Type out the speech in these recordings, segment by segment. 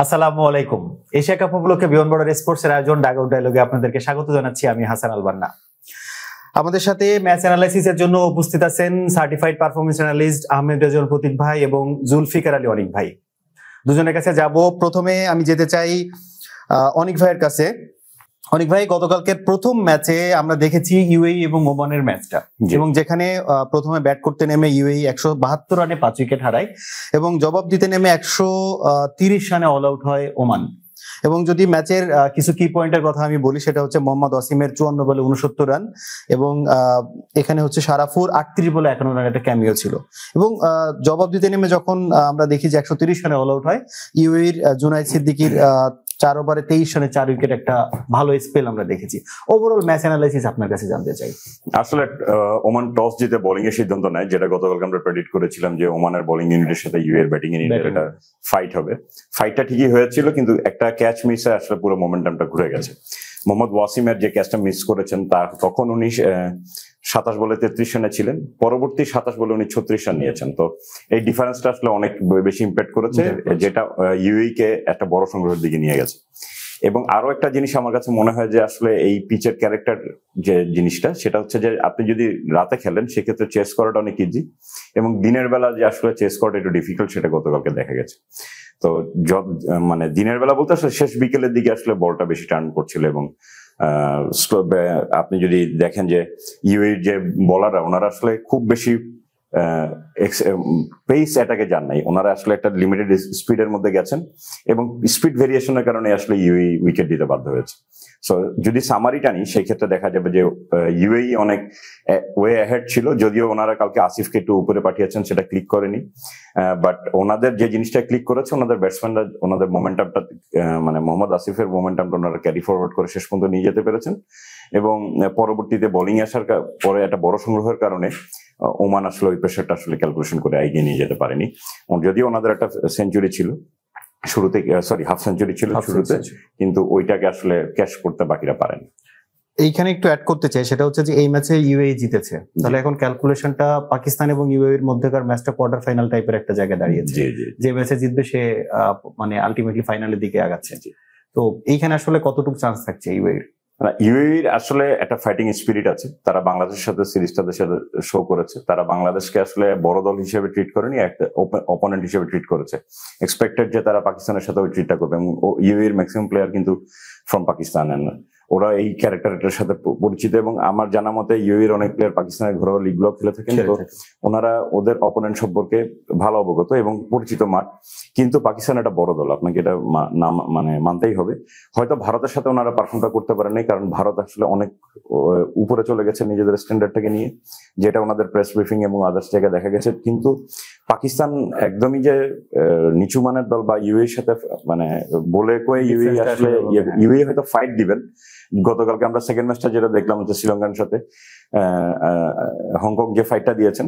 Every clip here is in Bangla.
আসসালামু আলাইকুম। এশিয়া কাপ উপলক্ষে বিয়ন্ড বর্ডার স্পোর্টস এর আয়োজন ডাগ আউট ডায়লগে আপনাদেরকে স্বাগত জানাচ্ছি। আমি হাসান আল বান্না। আমাদের সাথে ম্যাচ অ্যানালাইসিসের জন্য উপস্থিত আছেন certified performance analyst Ahmed Rezal Pratik ভাই এবং জুলফিকার আলী অনিক ভাই। দুজনের কাছে যাব। প্রথমে আমি যেতে চাই অনিক ভাইয়ের কাছে। অনিক ভাই, গতকালকের প্রথম ম্যাচে আমরা দেখেছি ইউএই এবং ওমানের ম্যাচটা, এবং যেখানে প্রথমে ব্যাট করতে নেমে ইউএই 172 রানে 5 উইকেট হারায় এবং জবাব দিতে নেমে 130 রানে অল আউট হয় ওমান। এবং যদি ম্যাচের কিছু কি পয়েন্টের কথা আমি বলি, সেটা হচ্ছে মোহাম্মদ ওয়াসিমের 54 বলে 69 রান এবং এখানে হচ্ছে সারাফুর 38 বলে 51 রান একটা ক্যামিও ছিল। এবং জবাব দিতে নেমে যখন আমরা দেখি যে 130 রানে অল আউট হয়, ইউএইর জুনাইদ সিদ্দিকীর 4 ওভারে 23 রানে 4 উইকেট একটা ভালো স্পেল আমরা দেখেছি। ওভারঅল ম্যাচ অ্যানালাইসিস আপনার কাছে জানতে চাই। আসলে ওমান টস জিতে বোলিং এর সিদ্ধান্ত নেয়, যেটা গতকালকে আমরা প্রেডিক্ট করেছিলাম যে ওমানের বোলিং ইউনিটের সাথে ইউএর ব্যাটিং ইউনিটের একটা ফাইট হবে। ফাইটটা ঠিকই হয়েছিল, কিন্তু একটা ক্যাচ মিসে আসলে পুরো মোমেন্টামটা ঘুরে গেছে। মোহাম্মদ ওয়াসিমের যে ক্যাচটা মিস করেছেন, তখন উনি 27 বলে 33 রানে ছিলেন, পরবর্তী 27 বলে উনি 36 রান নিয়েছেন। তো এই ডিফারেন্সটা আসলে অনেক বেশি ইম্প্যাক্ট করেছে, যেটা ইউএই কে একটা বড় সংগ্রহের দিকে নিয়ে গেছে। এবং আরো একটা জিনিস আমার কাছে মনে হয় যে আসলে এই পিচের ক্যারেক্টার যে জিনিসটা, সেটা হচ্ছে যে আপনি যদি রাতে খেলেন সেক্ষেত্রে চেস করাটা অনেক ইজি, এবং দিনের বেলা যে আসলে চেস করাটা একটু ডিফিকাল্ট, সেটা গতকালকে দেখা গেছে। তো মানে দিনের বেলা বলতে আসলে শেষ বিকেলের দিকে আসলে বলটা বেশি টার্ন করছিল। এবং আপনি যদি দেখেন যে ইউএই যে বোলাররা, ওনারা আসলে খুব বেশি পেস অ্যাটাকে যান নাই, ওনারা আসলে একটা লিমিটেড স্পিডের মধ্যে গেছেন এবং স্পিড ভেরিয়েশনের কারণে আসলে ইউএই উইকেট দিতে বাধ্য হয়েছে। সো যদি সামারি টানি, সেই ক্ষেত্রে দেখা যাবে যে ইউএই অনেক ওয়ে অ্যাহেড ছিল, যদিও ওনারা কালকে আসিফকে একটু উপরে পাঠিয়েছেন, সেটা ক্লিক করেনি। বাট ওনাদের যে জিনিসটা ক্লিক করেছে, ওনাদের ব্যাটসম্যানরা ওনাদের মোমেন্টামটা, মানে মোহাম্মদ আসিফের মোমেন্টামটা ওনারা ক্যারি ফরওয়ার্ড করে শেষ পর্যন্ত নিয়ে যেতে পেরেছেন। এবং পরবর্তীতে বোলিং আসার পরে একটা বড় সংগ্রহের কারণে ওমান আসলে ওই প্রেশারটা আসলে ক্যালকুলেশন করে এগিয়ে নিয়ে যেতে পারেনি। যদিও ওনাদের একটা সেঞ্চুরি ছিল শুরুতে, হাফ সেঞ্চুরি ছিল শুরুতে, কিন্তু ওইটাকে আসলে ক্যাশ করতে বাকিরা পারেন। এইখানে একটু অ্যাড করতে চাই, সেটা হচ্ছে যে এই ম্যাচে ইউএই জিতেছে, তাহলে এখন ক্যালকুলেশনটা পাকিস্তান এবং ইউএই এর মধ্যেকার ম্যাচটা কোয়ার্টার ফাইনাল টাইপের একটা জায়গায় দাঁড়িয়েছে। যে ম্যাচে জিতবে সে মানে আলটিমেটলি ফাইনালের দিকে আগাচ্ছে। তো এইখানে আসলে কতটুকু চান্স থাকছে ইউএই? ইউএইর আসলে একটা ফাইটিং স্পিরিট আছে, তারা বাংলাদেশের সাথে সিরিজটাতে শো করেছে। তারা বাংলাদেশকে আসলে বড় দল হিসেবে ট্রিট করেনি, একটা অপোনেন্ট হিসেবে ট্রিট করেছে। এক্সপেক্টেড যে তারা পাকিস্তানের সাথে ওই ট্রিটটা করবে, এবং ইউএইর ম্যাক্সিমাম প্লেয়ার কিন্তু ফ্রম পাকিস্তান, ওরা এই ক্যারেক্টারটার সাথে পরিচিত। এবং আমার জানা মতে ইউএইর অনেক প্লেয়ার পাকিস্তানের ঘরোয়া লিগগুলো খেলে থাকেন, তো ওনারা ওদের অপোনেন্ট সম্পর্কে ভালো অবগত এবং পরিচিত মাঠ। কিন্তু পাকিস্তান একটা বড় দল, আপনাকে এটা মানে মানতেই হবে। হয়তো ভারতের সাথে ওনারা পারফর্মটা করতে পারেনি, কারণ ভারত আসলে অনেক উপরে চলে গেছে নিজেদের স্ট্যান্ডার্ডটাকে নিয়ে, যেটা ওনাদের প্রেস ব্রিফিং এবং আদার্স জায়গায় দেখা গেছে। কিন্তু পাকিস্তান একদমই যে নিচু মানের দল বা ইউএইর সাথে মানে বলে কয়ে ইউএই আসলে ইউএই হয়তো ফাইট দিবেন। গতকালকে আমরা সেকেন্ড ম্যাচটা যেটা দেখলাম হচ্ছে শ্রীলঙ্কার সাথে হংকং যে ফাইটটা দিয়েছেন,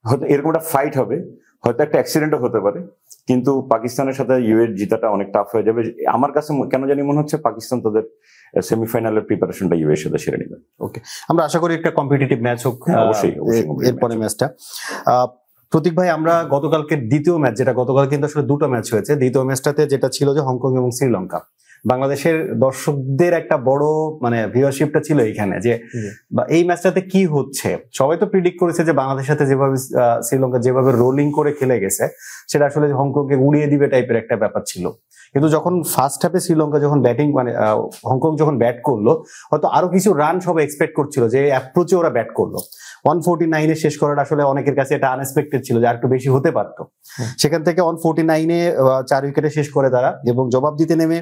হয়তো এরকম একটা ফাইট হবে, হয়তো একটা অ্যাক্সিডেন্টও হতে পারে, কিন্তু পাকিস্তানের সাথে ইউএর জিতাটা অনেক টাফ হয়ে যাবে। আমার কাছে কেন জানি মনে হচ্ছে পাকিস্তান তাদের সেমিফাইনালের প্রিপারেশনটা ইউএর সাথে সেরে নেবে। ওকে, আমরা আশা করি একটা কম্পিটিটিভ ম্যাচ হোক অবশ্যই এরপরে ম্যাচটা। প্রতীক ভাই, আমরা গতকালকে দ্বিতীয় ম্যাচ, যেটা গতকাল কিন্তু আসলে দুটো ম্যাচ হয়েছে, দ্বিতীয় ম্যাচটাতে যেটা ছিল যে হংকং এবং শ্রীলঙ্কা, বাংলাদেশের দর্শকদের একটা বড় মানে ভিউয়ারশিপটা ছিল এইখানে, যে এই ম্যাচটাতে কি হচ্ছে। সবাই তো প্রিডিক্ট করেছে যে বাংলাদেশের সাথে যেভাবে শ্রীলঙ্কা যেভাবে রোলিং করে খেলে গেছে, সেটা আসলে হংকংকে উড়িয়ে দিবে টাইপের একটা ব্যাপার ছিল। কিন্তু যখন ফার্স্ট হাফে শ্রীলঙ্কা যখন ব্যাটিং মানে হংকং যখন ব্যাট করলো, হয়তো আরো কিছু রান সব এক্সপেক্ট করছিল যে অ্যাপ্রোচে ওরা ব্যাট করলো। 149-এ শেষ করাটা আসলে অনেকের কাছে এটা আনএক্সপেক্টেড ছিল যে আর একটু বেশি হতে পারতো। সেখান থেকে 149-এ 4 উইকেটে শেষ করে তারা, এবং জবাব দিতে নেমে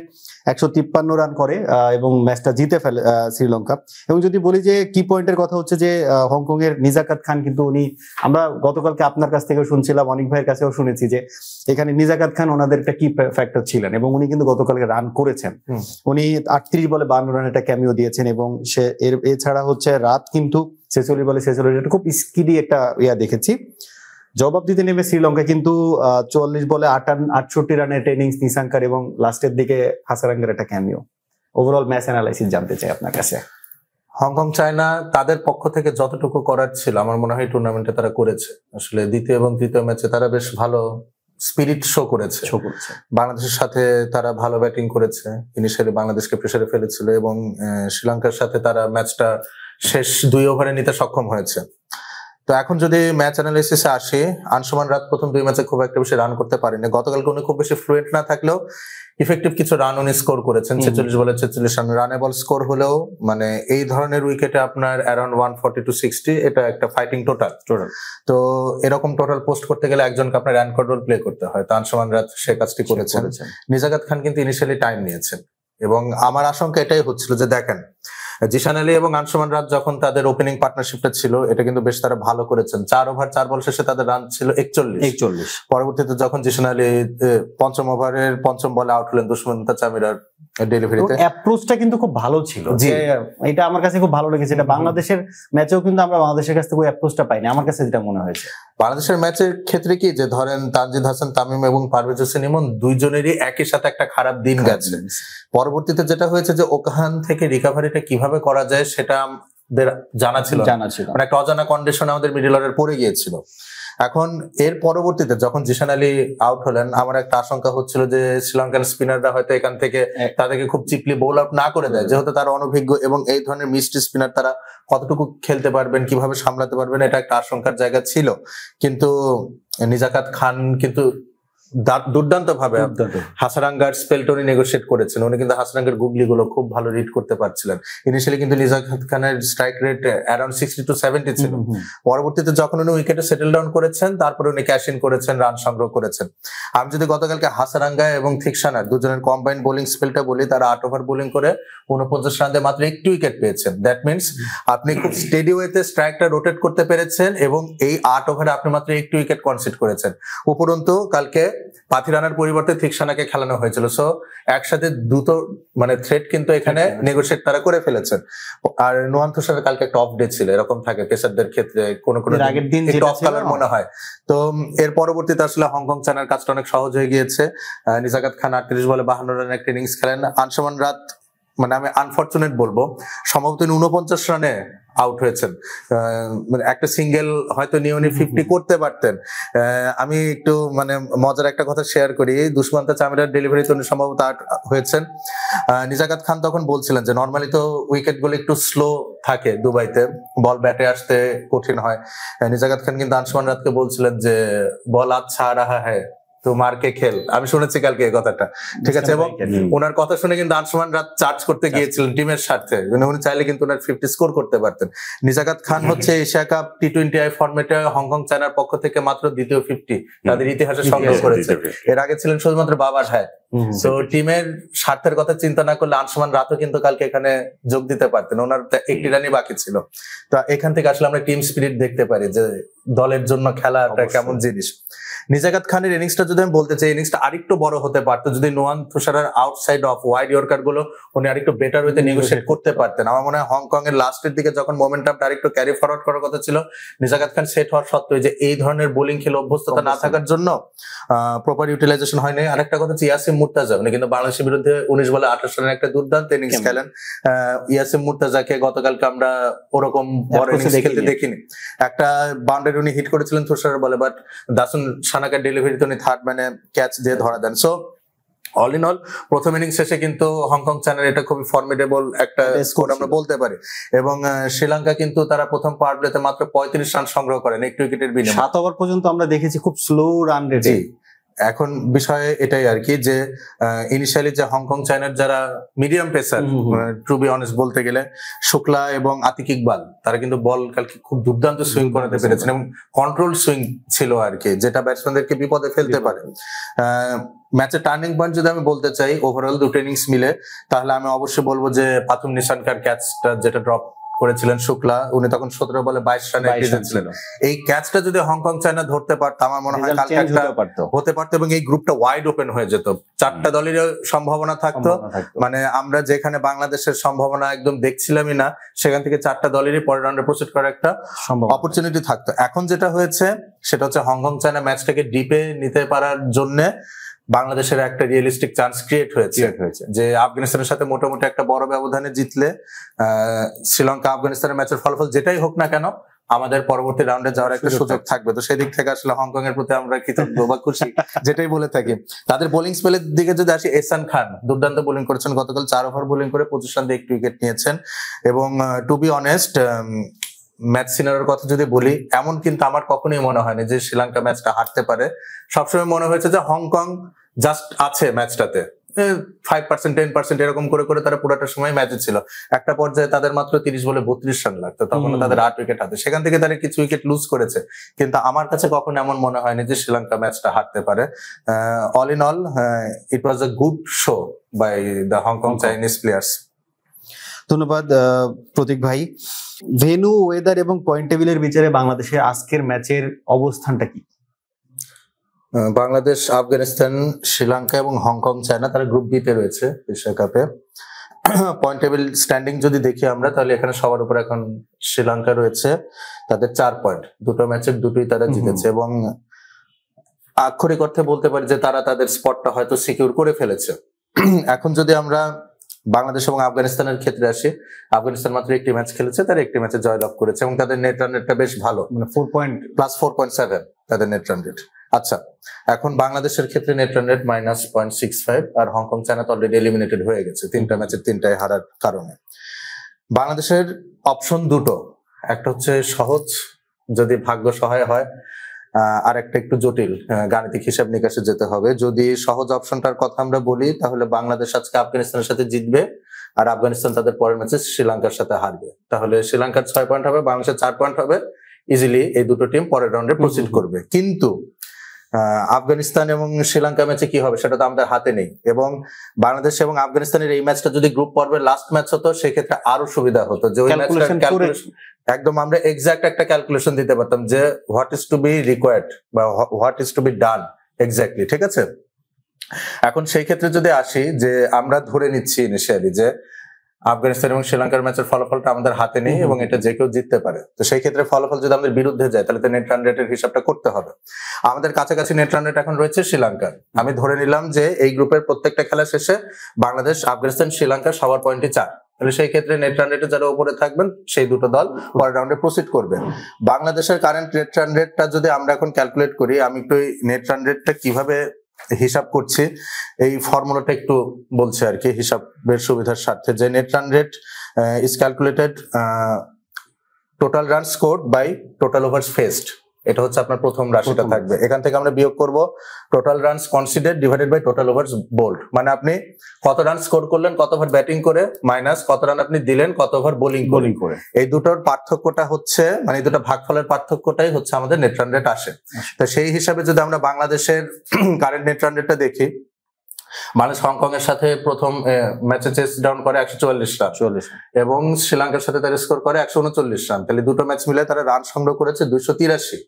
153 রান করে এবং ম্যাচটা জিতে ফেলে শ্রীলঙ্কা। এবং যদি বলি যে কি পয়েন্টের কথা হচ্ছে যে হংকং এর নিজাকাত খান, কিন্তু উনি, আমরা গতকালকে আপনার কাছ থেকেও শুনছিলাম, অনিক ভাইয়ের কাছেও শুনেছি যে এখানে নিজাকাত খান ওনাদের একটা কি ফ্যাক্টর ছিলেন, এবং উনি কিন্তু গতকালকে রান করেছেন। উনি 38 বলে 52 রান একটা ক্যামিও দিয়েছেন, এবং সে এছাড়া হচ্ছে রাত কিন্তু 46 বলে 46, খুব স্কিডি একটা দেখেছি। জবাব দিতে নেমে শ্রীলঙ্কা কিন্তু 44 বলে 68 রানের ইনিংস নিসাঙ্কার, এবং লাস্টের দিকে হাসারাঙ্গের একটা ক্যামিও। ওভারঅল ম্যাচ অ্যানালাইসিস জানতে চাই আপনার কাছে। হংকং চায়না তাদের পক্ষ থেকে যতটুকু করার ছিল আমার মনে হয় টুর্নামেন্টে তারা করেছে। আসলে দ্বিতীয় এবং তৃতীয় ম্যাচে তারা বেশ ভালো স্পিরিট শো করেছে। বাংলাদেশের সাথে তারা ভালো ব্যাটিং করেছে, ইনিশিয়ালি বাংলাদেশকে প্রেসারে ফেলেছিল এবং শ্রীলঙ্কার সাথে তারা ম্যাচটা শেষ 2 ওভারে নিতে সক্ষম হয়েছে। তো এখন যদি ম্যাচ অ্যানালাইসিসে আসি, আনসুমান রাত প্রথম 2 ম্যাচে খুব একটা বেশি রান করতে পারেনি। গতকালকে উনি খুব বেশি ফ্লুয়েন্ট না থাকলেও ইফেক্টিভ কিছু রান উনি স্কোর করেছেন, 46 বলে 46 রান। রানেবল স্কোর হলেও মানে এই ধরনের উইকেটে আপনার অ্যারাউন্ড 140 to 60, এটা একটা ফাইটিং টোটাল। তো এরকম টোটাল পোস্ট করতে গেলে একজনকে আপনার রান কন্ট্রোল প্লে করতে হয়, তো আনসুমান রাত সে কাজটি করেছেন। নিজাকাত খান কিন্তু ইনিশিয়ালি টাইম নিয়েছেন এবং আমার আশঙ্কা এটাই হচ্ছিল যে দেখেন জিশান আলী এবং আনসুমান রাত যখন তাদের ওপেনিং পার্টনারশিপটা ছিল, এটা কিন্তু বেশ তারা ভালো করেছেন। 4 ওভার 4 বল শেষে তাদের রান ছিল 41। পরবর্তীতে যখন জিশান আলী 5ম ওভারের 5ম বলে আউট হলেন দুষ্মন্ত চামিরার ডেলিভারিতে, অ্যাপ্রোচটা কিন্তু খুব ভালো ছিল। এটা আমার কাছে খুব ভালো লেগেছে। এটা বাংলাদেশের ম্যাচেও কিন্তু আমরা বাংলাদেশের কাছ থেকে ওই অ্যাপ্রোচটা পাইনি, আমার কাছে যেটা মনে হয়েছে। বাংলাদেশের ম্যাচের ক্ষেত্রে কি যে ধরেন তানজিদ হাসান তামিম এবং পারভেজ হোসেন ইমন দুইজনেরই একই সাথে একটা খারাপ দিন গেছে। পরবর্তীতে যেটা হয়েছে যে ওখান থেকে রিকভারিটা কিভাবে করা যায় সেটা আমাদের জানা ছিল, মানে একটা অজানা কন্ডিশন আমাদের মিডল অর্ডারে পড়ে গিয়েছিল। এখন এর পরবর্তীতে যখন জিশান আলী আউট হলেন, আমার একটা আশঙ্কা হচ্ছিল যে শ্রীলঙ্কান স্পিনাররা হয়তো এখান থেকে তাদেরকে খুব চিপলি বোল আউট না করে দেয়, যেহেতু তারা অনভিজ্ঞ এবং এই ধরনের মিস্ট্রি স্পিনার তারা কতটুকু খেলতে পারবেন, কিভাবে সামলাতে পারবেন, এটা একটা আশঙ্কার জায়গা ছিল। কিন্তু নিজাকাত খান কিন্তু দুর্দান্ত ভাবে হাসারাঙ্গার স্পেলটা উনি নেগোশিয়েট করেছেন। উনি কিন্তু হাসারাঙ্গার গুগলি গুলো খুব ভালো রিড করতে পারছিলেন। ইনিশিয়ালি কিন্তু নিজাকাত খানের স্ট্রাইক রেট অ্যারাউন্ড 60 to 70 ছিল। পরবর্তীতে যখন উনি উইকেটে সেটেল ডাউন করেছেন, তারপরে উনি ক্যাশ ইন করেছেন, রান সংগ্রহ করেছেন। আমি যদি গতকালকে হাসারাঙ্গা এবং থিকসানার দুজনের কম্বাইন্ড বোলিং স্পেলটা বলি, তারা 8 ওভার বোলিং করে 49 রান দিয়ে মাত্র 1টি উইকেট পেয়েছেন। দ্যাট মিনস আপনি খুব স্টেডি ওয়েতে স্ট্রাইকটা রোটেট করতে পেরেছেন এবং এই 8 ওভারে আপনি মাত্র 1টি উইকেট কনসিড করেছেন। উপরন্তু কালকে পাথি রানার পরিবর্তে থিকসানাকে খেলানো হয়েছিল। সো একসাথে দুটো মানে থ্রেট কিন্তু এখানে নেগোশিয়েট তারা করে ফেলেছেন। আর নোয়ান তুষারের কালকে একটা অফ ডে ছিল, এরকম থাকে পেসারদের ক্ষেত্রে, কোনো আগের দিন অফ কালার মনে হয়। তো এর পরবর্তীতে আসলে হংকং চায়নার কাজটা অনেক সহজ হয়ে গিয়েছে। নিজাকাত খান 38 বলে 52 রানের একটা ইনিংস খেলেন। আনসুমান রাত মানে আমি আনফরচুনেট বলবো, সম্ভবত 49 রানে আউট হয়েছেন। মানে একটা সিঙ্গেল হয়তো নিয়ে উনি 50 করতে পারতেন। আমি একটু মানে মজার একটা কথা শেয়ার করি, দুষ্মন্ত চামিরার ডেলিভারিতে উনি সম্ভবত আউট হয়েছেন। নিজাকাত খান তখন বলছিলেন যে নর্মালি তো উইকেট গুলো একটু স্লো থাকে দুবাইতে, বল ব্যাটে আসতে কঠিন হয়। নিজাকাত খান কিন্তু আনসুমান রাতকে বলছিলেন যে বল আচ্ছা রাহা হ্যায় তো মারকে খেল। আমি শুনেছি কালকে এই কথাটা, ঠিক আছে। এবং ওনার কথা শুনে কিন্তু আনসুমান রাত চার্জ করতে গিয়েছিলেন টিমের স্বার্থে, উনি চাইলে কিন্তু ওনার 50 স্কোর করতে পারতেন। নিজাকাত খান হচ্ছে এশিয়া কাপ T20I ফরম্যাটে হংকং চায়নার পক্ষ থেকে মাত্র দ্বিতীয় 50 তাদের ইতিহাসে সংগ্রহ করেছে। এর আগে ছিলেন শুধুমাত্র বাবার হ্যায়। তো টিমের স্বার্থের কথা চিন্তা না করলে আনসুমান রাতও কিন্তু কালকে এখানে যোগ দিতে পারতেন, ওনার 1টি রানই বাকি ছিল। তো এখান থেকে আসলে আমরা টিম স্পিরিট দেখতে পারি যে দলের জন্য খেলাটা কেমন জিনিস। নিজাকাত খানের ইনিংসটা যদি আমি বলতে চাই, ইনিংসটা আরেকটু বড় হতে পারতো যদি নোয়ান তুষারের আউটসাইড অফ ওয়াইড ইয়র্কার গুলো উনি আরেকটু বেটার ওয়েতে নেগোশিয়েট করতে পারতেন। আমার মনে হয় হংকং এর লাস্টের দিকে যখন মোমেন্টামটা আরেকটু ক্যারি ফরওয়ার্ড করার কথা ছিল, নিজাকাত খান সেট হওয়ার সত্ত্বেও যে এই ধরনের বোলিং খেলে অভ্যস্ততা না থাকার জন্য প্রপার ইউটিলাইজেশন হয়নি। আরেকটা কথা হচ্ছে ইয়াসিম মুর্তাজা, উনি কিন্তু বাংলাদেশের বিরুদ্ধে 19 বলে 28 রানের একটা দুর্দান্ত ইনিংস খেলেন। ইয়াসিম মুর্তাজাকে গতকালকে আমরা ওরকম বড় ইনিংস খেলতে দেখিনি। একটা বাউন্ডারি উনি হিট করেছিলেন তুষারের বলে, বাট দাসুন সানাকার ডেলিভারিতে উনি থার্ড ম্যানে ক্যাচ দিয়ে ধরা দেন। সো অল ইন অল প্রথম ইনিংস শেষে কিন্তু হংকং চায়নার এটা খুবই ফর্মিডেবল একটা স্কোর আমরা বলতে পারি। এবং শ্রীলঙ্কা কিন্তু তারা প্রথম পাওয়ার প্লেতে মাত্র 35 রান সংগ্রহ করেন 1 উইকেটের বিনিময়ে। 7 ওভার পর্যন্ত আমরা দেখেছি খুব স্লো রান রেটে। এখন বিষয় এটাই আর কি যে ইনিশিয়ালি যে হংকং চায়নার যারা medium pacer, to be honest বলতে গেলে শুক্লা এবং আতিক ইকবাল, তারা কিন্তু বল কালকে খুব দুর্দান্ত সুইং করাতে পেরেছেন এবং কন্ট্রোল সুইং ছিল আর কি, যেটা ব্যাটসম্যানদেরকে বিপদে ফেলতে পারে। ম্যাচের টার্নিং পয়েন্ট যদি আমি বলতে চাই ওভারঅল দুটো ইনিংস মিলে, তাহলে আমি অবশ্যই বলবো যে পাথুম নিশানকার ক্যাচটা যেটা ড্রপ করেছিলেন শুক্লা, উনি তখন 17 বলে 22 রানে ছিলেন। এই ক্যাচটা যদি হংকং চায়না ধরতে পারতো আমার মনে হয় কালকে একটা হতে পারতো এবং এই গ্রুপটা ওয়াইড ওপেন হয়ে যেত, 4টা দলের সম্ভাবনা থাকতো। মানে আমরা যেখানে বাংলাদেশের সম্ভাবনা একদম দেখছিলামই না, সেখান থেকে 4টা দলেরই পরের রাউন্ডে প্রসিড করার একটা অপরচুনিটি থাকতো। এখন যেটা হয়েছে সেটা হচ্ছে হংকং চায়না ম্যাচটাকে ডিপে নিতে পারার জন্য বাংলাদেশের একটা রিয়েলিস্টিক চান্স ক্রিয়েট হয়েছে যে আফগানিস্তানের সাথে মোটামুটি একটা বড় ব্যবধানে জিতলে শ্রীলঙ্কা আফগানিস্তানের ম্যাচের ফলাফল যেটাই হোক না কেন আমাদের পরবর্তী রাউন্ডে যাওয়ার একটা সুযোগ থাকবে। তো সেদিক থেকে আসলে হংকং এর প্রতি আমরা কৃতজ্ঞ বা খুশি, যেটাই বলে থাকি। তাদের বোলিং স্পেলের দিকে যদি আসি, এহসান খান দুর্দান্ত বোলিং করেছেন, গতকাল 4 ওভার বোলিং করে 25 রান দিয়ে 1 উইকেট নিয়েছেন। এবং টু বি অনেস্ট, ম্যাচ সিনারিওর কথা যদি বলি, এমন কিন্তু আমার কখনোই মনে হয়নি যে শ্রীলঙ্কা ম্যাচটা হারতে পারে। সবসময় মনে হয়েছে যে হংকং জাস্ট আছে ম্যাচটাতে, 5% 10% এরকম করে করে তারা পুরোটা সময় ম্যাচে ছিল। একটা পর্যায়ে তাদের মাত্র 30 বলে 32 রান লাগতো, তখন তাদের 8 উইকেট হাতে, সেখান থেকে তারা কিছু উইকেট লুজ করেছে। কিন্তু আমার কাছে কখনো এমন মনে হয়নি যে শ্রীলঙ্কা ম্যাচটা হারতে পারে। All in all it was a good show by the Hong Kong Chinese players. ধন্যবাদ প্রতীক ভাই। ভেন্যু, ওয়েদার এবং পয়েন্ট টেবিলের বিচারে বাংলাদেশের আজকের ম্যাচের অবস্থানটা কি? বাংলাদেশ, আফগানিস্তান, শ্রীলঙ্কা এবং হংকং, চায়না তারা গ্রুপ বি তে রয়েছে এশিয়া কাপে। পয়েন্ট টেবিল স্ট্যান্ডিং যদি দেখি আমরা, তাহলে এখানে সবার উপর এখন শ্রীলঙ্কা রয়েছে, তাদের 4 পয়েন্ট, দুটো ম্যাচের দুটোই তারা জিতেছে এবং আক্ষরিক অর্থে বলতে পারি যে তারা তাদের স্পটটা হয়তো সিকিউর করে ফেলেছে। এখন যদি আমরা বাংলাদেশ এবং আফগানিস্তানের ক্ষেত্রে আসি, আফগানিস্তান মাত্র একটি ম্যাচ খেলেছে, তারা একটি ম্যাচে জয়লাভ করেছে এবং তাদের নেট রান রেটটা বেশ ভালো, মানে 4 পয়েন্ট প্লাস 4.7 তাদের নেট রান রেট। আচ্ছা, এখন বাংলাদেশের ক্ষেত্রে নেট রান রেট -0.65, আর হংকং চায়না তো অলরেডি এলিমিনেটেড হয়ে গেছে 3টা ম্যাচের 3টায় হারার কারণে। বাংলাদেশের অপশন দুটো, একটা হচ্ছে সহজ যদি ভাগ্য সহায় হয়, আর একটা একটু জটিল গাণিতিক হিসাব নিকাশে যেতে হবে। যদি সহজ অপশনটার কথা আমরা বলি, তাহলে বাংলাদেশ আজকে আফগানিস্তানের সাথে জিতবে আর আফগানিস্তান তাদের পরের ম্যাচে শ্রীলঙ্কার সাথে হারবে, তাহলে শ্রীলঙ্কার 6 পয়েন্ট হবে, বাংলাদেশের 4 পয়েন্ট হবে, ইজিলি এই দুটো টিম পরের রাউন্ডে প্রসিড করবে। কিন্তু আফগানিস্তান এবং শ্রীলঙ্কা ম্যাচে কি হবে সেটা তো আমাদের হাতে নেই, এবং বাংলাদেশ এবং আফগানিস্তানের এই ম্যাচটা যদি গ্রুপ পর্বের লাস্ট ম্যাচ হতো, সেক্ষেত্রে আরো সুবিধা হতো যে ওই ম্যাচটা একদম আমরা এক্সাক্ট একটা ক্যালকুলেশন দিতে পারতাম যে what is to be required বা what is to be done exactly, ঠিক আছে। এখন সেই ক্ষেত্রে যদি আসি, যে আমরা ধরে নিচ্ছি ইনিশিয়ালি যে আফগানিস্তান এবং শ্রীলঙ্কার ম্যাচের ফলাফলটা আমাদের হাতে নেই এবং এটা যে কেউ জিততে পারে, তো সেই ক্ষেত্রে ফলাফল যদি আমাদের বিরুদ্ধে যায়, তাহলে তো নেট রান রেটের হিসাবটা করতে হবে। আমাদের কাছাকাছি নেট রান রেট এখন রয়েছে শ্রীলঙ্কার। আমি ধরে নিলাম যে এই গ্রুপের প্রত্যেকটা খেলা শেষে বাংলাদেশ, আফগানিস্তান, শ্রীলঙ্কা সবার পয়েন্টই 4, তাহলে সেই ক্ষেত্রে নেট রান রেটে যারা উপরে থাকবেন সেই দুটো দল পরের রাউন্ডে প্রসিড করবে। বাংলাদেশের কারেন্ট নেট রান রেটটা যদি আমরা এখন ক্যালকুলেট করি, আমি একটু নেট রান রেটটা কিভাবে হিসাব করছি এই ফর্মুলাটা একটু বলছি আর কি, হিসাবের সুবিধার স্বার্থে, যে net run rate is calculated total run scored by total overs faced. এটা হচ্ছে আপনার প্রথম রাশিটা থাকবে, এখান থেকে আমরা বিয়োগ করব total runs considered divided by total overs bowled, মানে আপনি কত রান স্কোর করলেন কত ওভার ব্যাটিং করে, মাইনাস কত রান আপনি দিলেন কত ওভার বোলিং করে। এই দুটোর পার্থক্যটা হচ্ছে, মানে এই দুটো ভাগফলের পার্থক্যটাই হচ্ছে আমাদের নেট রান রেট আসে। তো সেই হিসাবে যদি আমরা বাংলাদেশের কারেন্ট নেট রান রেটটা দেখি, বাংলাদেশ হংকং এর সাথে প্রথম ম্যাচে চেস ডাউন করে 144 রান এবং শ্রীলঙ্কার সাথে তারা স্কোর করে 139 রান, তাহলে দুটো ম্যাচ মিলে তারা রান সংগ্রহ করেছে 283,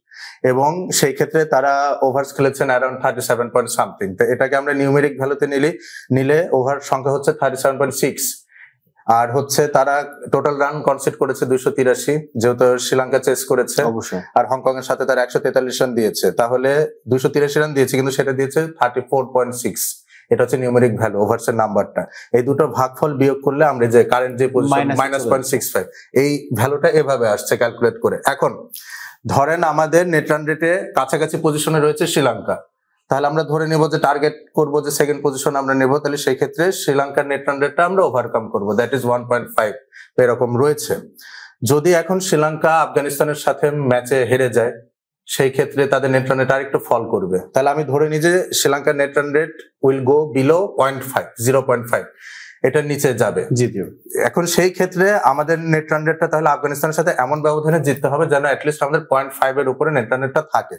এবং সেই ক্ষেত্রে তারা ওভার্স খেলেছেন অ্যারাউন্ড 37 পয়েন্ট সামথিং। তো এটাকে আমরা নিউমেরিক ভ্যালুতে নিলে ওভার সংখ্যা হচ্ছে 37.6, আর হচ্ছে তারা টোটাল রান কনসিড করেছে 283, যেহেতু শ্রীলঙ্কা চেস করেছে অবশ্যই, আর হংকং এর সাথে তারা 143 রান দিয়েছে, তাহলে 283 রান দিয়েছে কিন্তু সেটা দিয়েছে 34.6, এটা হচ্ছে নিউমেরিক ভ্যালু, ওভার্স এর নাম্বারটা। এই দুটো ভাগফল বিয়োগ করলে আমরা যে কারেন্ট যে পজিশন -0.65, এই ভ্যালুটা এভাবে আসছে ক্যালকুলেট করে। এখন ধরেন আমাদের নেট রান রেটে কাছাকাছি পজিশনে রয়েছে শ্রীলঙ্কা, তাহলে আমরা ধরে নেব যে টার্গেট করব যে সেকেন্ড পজিশন আমরা নেব, তাহলে সেই ক্ষেত্রে শ্রীলঙ্কার নেট রান রেটটা আমরা ওভারকাম করব, দ্যাট ইজ 1.5 এরকম রয়েছে। যদি এখন শ্রীলঙ্কা আফগানিস্তানের সাথে ম্যাচে হেরে যায়, সেই ক্ষেত্রে তাদের নেট রান রেট আর একটু ফল করবে, তাহলে আমি ধরে নিই যে শ্রীলঙ্কার net run rate will go below 0.5, এটার নিচে যাবে। এখন সেই ক্ষেত্রে আমাদের নেট রান রেটটা তাহলে আফগানিস্তানের সাথে এমন ব্যবধানে জিততে হবে যেন অ্যাটলিস্ট আমাদের 0.5 এর উপরে নেট রান রেটটা থাকে।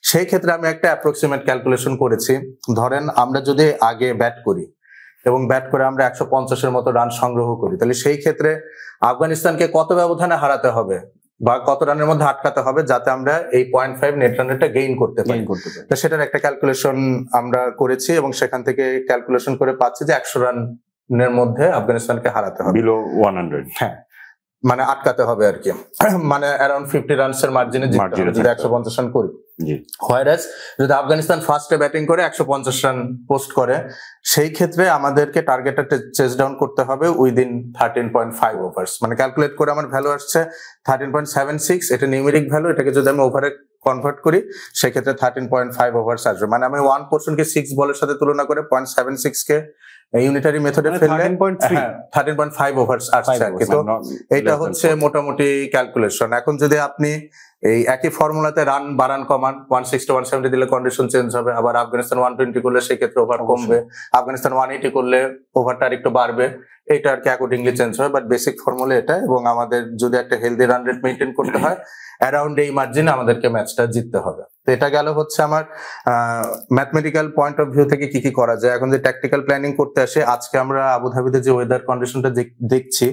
সেই ক্ষেত্রে আমি একটা অ্যাপ্রক্সিমেট ক্যালকুলেশন করেছি, ধরেন আমরা যদি আগে ব্যাট করি এবং ব্যাট করে আমরা 150-এর মতো রান সংগ্রহ করি, তাহলে সেই ক্ষেত্রে আফগানিস্তানকে কত ব্যবধানে হারাতে হবে বা কত রানের মধ্যে আটকাতে হবে যাতে আমরা এই 0.5 নেট রান রেটটা গেইন করতে পারি। তো সেটার একটা ক্যালকুলেশন আমরা করেছি এবং সেখান থেকে ক্যালকুলেশন করে পাচ্ছি যে 100 রানের মধ্যে আফগানিস্তানকে হারাতে হবে, বিলো 100, হ্যাঁ, মানে আটকাতে হবে আর কি, মানে অ্যারাউন্ড 50 রানসের মার্জিনে জিততে হবে যদি 150 রান করি। হোয়ারাস যদি আফগানিস্তান ফার্স্টে ব্যাটিং করে 150 রান পোস্ট করে, সেই ক্ষেত্রে আমাদেরকে টার্গেটটা চেস ডাউন করতে হবে উইদিন 13.5 ওভার্স। মানে ক্যালকুলেট করে আমার ভ্যালু আসছে 13.76, এটা নিউমেরিক ভ্যালু, এটাকে যদি আমি ওভারে কনভার্ট করি সেক্ষেত্রে 13.5 ওভার্স আসবে। মানে আমি 1% কে 6 বলের সাথে তুলনা করে 0.76 কে ইউনিটারি মেথডে ফেললে 13.5 ওভার্স আসছে আর কি। তো এটা হচ্ছে মোটামুটি ক্যালকুলেশন। এখন যদি আপনি এই একই ফর্মুলাতে রান বাড়ান কমান, 160 170 দিলে কন্ডিশন চেঞ্জ হবে, আবার আফগানিস্তান 120 করলে সেক্ষেত্রে ওভার কমবে, আফগানিস্তান 180 করলে ওভারটা আর একটু বাড়বে, এটা আর কি অ্যাকর্ডিংলি চেঞ্জ হয়। বাট বেসিক ফর্মুলা এটা, এবং আমাদের যদি একটা হেলদি রান রেট মেনটেন করতে হয় অ্যারাউন্ড এই মার্জিনে আমাদেরকে ম্যাচটা জিততে হবে। তো এটা গেল হচ্ছে আমার ম্যাথমেটিক্যাল পয়েন্ট অফ ভিউ থেকে কি কি করা যায়। এখন যে ট্যাকটিক্যাল প্ল্যানিং করতে আসে, আজকে আমরা আবুধাবিতে যে ওয়েদার কন্ডিশনটা দেখছি,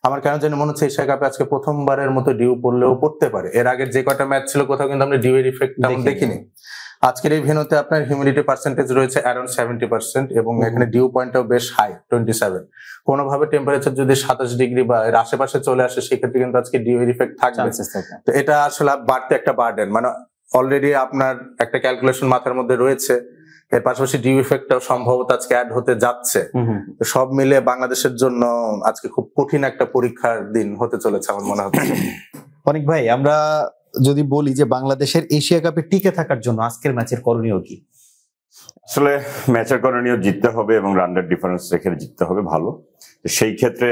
আমার কেন জানি মনে হচ্ছে এশিয়া কাপে আজকে প্রথমবারের মতো ডিউ পড়লেও পড়তে পারে। এর আগের যে কটা ম্যাচ ছিল কোথাও কিন্তু আমরা ডিউ এর ইফেক্ট দেখিনি। আজকের এই ভেন্যুতে আপনার হিউমিডিটি পার্সেন্টেজ রয়েছে অ্যারাউন্ড 70%, এবং এখানে ডিউ পয়েন্টটাও বেশ হাই 27। কোনোভাবে টেম্পারেচার যদি 27 ডিগ্রি বা এর আশেপাশে চলে আসে সেক্ষেত্রে কিন্তু আজকে ডিউ এর ইফেক্ট থাকবে। তো এটা আসলে বাড়তে একটা বার্ডেন, মানে অলরেডি আপনার একটা ক্যালকুলেশন মাথার মধ্যে রয়েছে, এর পাশাপাশি ডিউ ইফেক্টটাও সম্ভবত আজকে অ্যাড হতে যাচ্ছে। তো সব মিলে বাংলাদেশের জন্য আজকে খুব কঠিন একটা পরীক্ষার দিন হতে চলেছে আমার মনে হচ্ছে। অনেক ভাই, আমরা যদি বলি যে বাংলাদেশের এশিয়া কাপে টিকে থাকার জন্য আজকের ম্যাচের করণীয় কি? আসলে ম্যাচের করণীয় জিততে হবে এবং রান রেট ডিফারেন্স রেখে জিততে হবে ভালো। সেই ক্ষেত্রে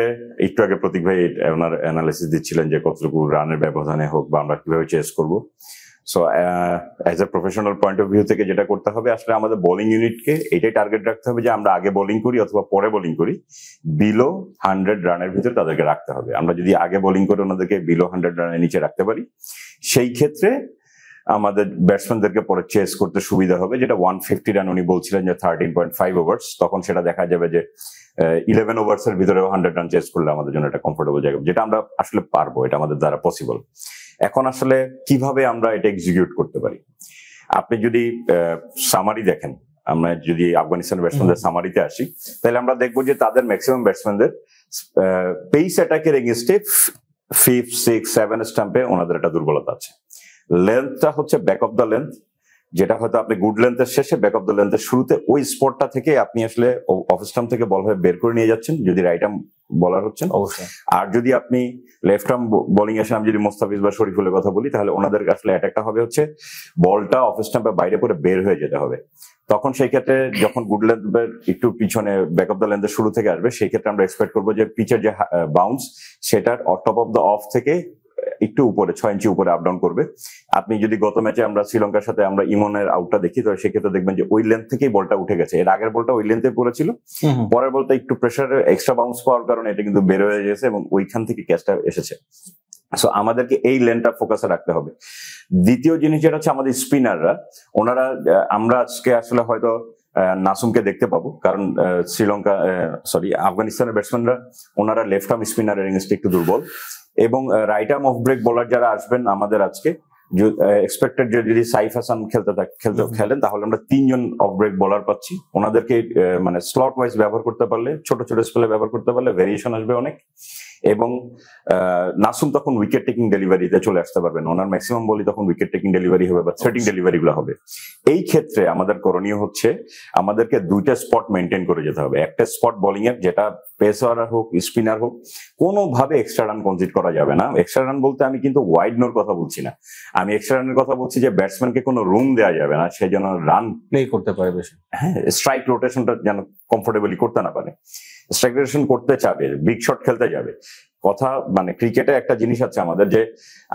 একটু আগে প্রতীক ভাই ওনার অ্যানালিসিস দিচ্ছিলেন যে কতটুকু রানের ব্যবধানে হোক বা আমরা কিভাবে চেস করবো। So as a professional point of view থেকে যেটা করতে হবে, আসলে আমাদের বোলিং ইউনিটকে এটাই টার্গেট রাখতে হবে যে আমরা আগে বোলিং করি অথবা পরে বোলিং করি, বিলো 100 রানের ভিতরে তাদেরকে রাখতে হবে। আমরা যদি আগে বোলিং করে ওনাদেরকে বিলো 100 রানের নিচে রাখতে পারি, সেই ক্ষেত্রে আমাদের ব্যাটসম্যানদেরকে পরে চেস করতে সুবিধা হবে। যেটা 150 রান উনি বলছিলেন যে 13.5 ওভার্স, তখন সেটা দেখা যাবে যে 11 ওভার্স এর ভিতরে 100 রান চেস করলে আমাদের জন্য একটা কমফোর্টেবল জায়গা, যেটা আমরা আসলে পারবো, এটা আমাদের দ্বারা পসিবল। এখন আসলে কিভাবে আমরা এটা এক্সিকিউট করতে পারি, আপনি যদি সামারি দেখেন, আমরা যদি আফগানিস্তানের ব্যাটসম্যানদের সামারিতে আসি, তাহলে আমরা দেখবো যে তাদের ম্যাক্সিমাম ব্যাটসম্যানদের পেস অ্যাটাকের এগেইনস্টে 5, 6, 7 স্টাম্পে ওনাদের একটা দুর্বলতা আছে। লেন্থটা হচ্ছে ব্যাক অফ দ্য লেন্থ, যেটা হয়তো আপনি গুড লেন্থের শেষে ব্যাক অফ দ্য লেন্থের শুরুতে ওই স্পটটা থেকে আপনি আসলে অফ স্টাম্প থেকে বল হয়ে বের করে নিয়ে যাচ্ছেন যদি রাইট আর্ম বলার হচ্ছেন। অবশ্যই। আর যদি আপনি লেফট আর্ম বোলিং এসে আমি যদি মোস্তাফিজ বা শরীফুলের কথা বলি, তাহলে ওনাদের আসলে অ্যাটাকটা হবে হচ্ছে বলটা অফ স্টাম্পের বাইরে করে বের হয়ে যেতে হবে। তখন সেই ক্ষেত্রে যখন গুড লেন্থের একটু পিছনে ব্যাক অফ দ্য লেন্থের শুরু থেকে আসবে, সেই ক্ষেত্রে আমরা এক্সপেক্ট করবো যে পিচের যে বাউন্স সেটার টপ অফ দ্য অফ থেকে একটু উপরে 6 ইঞ্চি উপরে আপ ডাউন করবে। আপনি যদি গত ম্যাচে আমরা শ্রীলঙ্কার সাথে আমরা ইমনের আউটটা দেখি, তো সেক্ষেত্রে দেখবেন যে ওই লেন্থ থেকেই বলটা উঠে গেছে। এর আগের বলটা ওই লেন্থে পড়েছিল, পরের বলটা একটু প্রেসারে এক্সট্রা বাউন্স পাওয়ার কারণে এটা কিন্তু বের হয়ে গেছে এবং ওইখান থেকে ক্যাচটা এসেছে। সো আমাদেরকে এই লেনটা ফোকাসে রাখতে হবে। দ্বিতীয় জিনিস যেটা হচ্ছে আমাদের স্পিনাররা, ওনারা আমরা আজকে আসলে হয়তো নাসুমকে দেখতে পাবো, কারণ আফগানিস্তানের ব্যাটসম্যানরা ওনারা লেফট আর্ম স্পিনারের এগেইনস্টে একটু দুর্বল, এবং right arm off break bowler যারা আসবেন আমাদের আজকে এক্সপেক্টেড যদি সাইফ হাসান খেলেন, তাহলে আমরা 3 জন অফ ব্রেক বোলার পাচ্ছি। ওনাদেরকে মানে স্লট ওয়াইজ ব্যবহার করতে পারলে, ছোট ছোট স্পেলে ব্যবহার করতে পারলে ভেরিয়েশন আসবে অনেক, এবং নাসুম তখন উইকেট টেকিং ডেলিভারিতে চলে আসতে পারবেন। ওনার ম্যাক্সিমাম বলি তখন উইকেট টেকিং ডেলিভারি হবে বা থ্রেটিং ডেলিভারি গুলো হবে। এই ক্ষেত্রে আমাদের করণীয় হচ্ছে আমাদেরকে 2টা স্পট মেনটেন করে যেতে হবে। একটা স্পট বোলিং এর, যেটা পেসার হোক স্পিনার হোক, কোনোভাবে এক্সট্রা রান কনসিড করা যাবে না। এক্সট্রা রান বলতে আমি কিন্তু ওয়াইড নোর কথা বলছি না, আমি এক্সট্রা রানের কথা বলছি যে ব্যাটসম্যানকে কোনো রুম দেওয়া যাবে না, সে যেন রান প্লে করতে পারে বেশি। হ্যাঁ, স্ট্রাইক রোটেশনটা যেন কমফোর্টেবলি করতে না পারে। স্ট্রাইক রোটেশন করতে চাবে, বিগ শট খেলতে যাবে। কথা মানে ক্রিকেটে একটা জিনিস আছে আমাদের, যে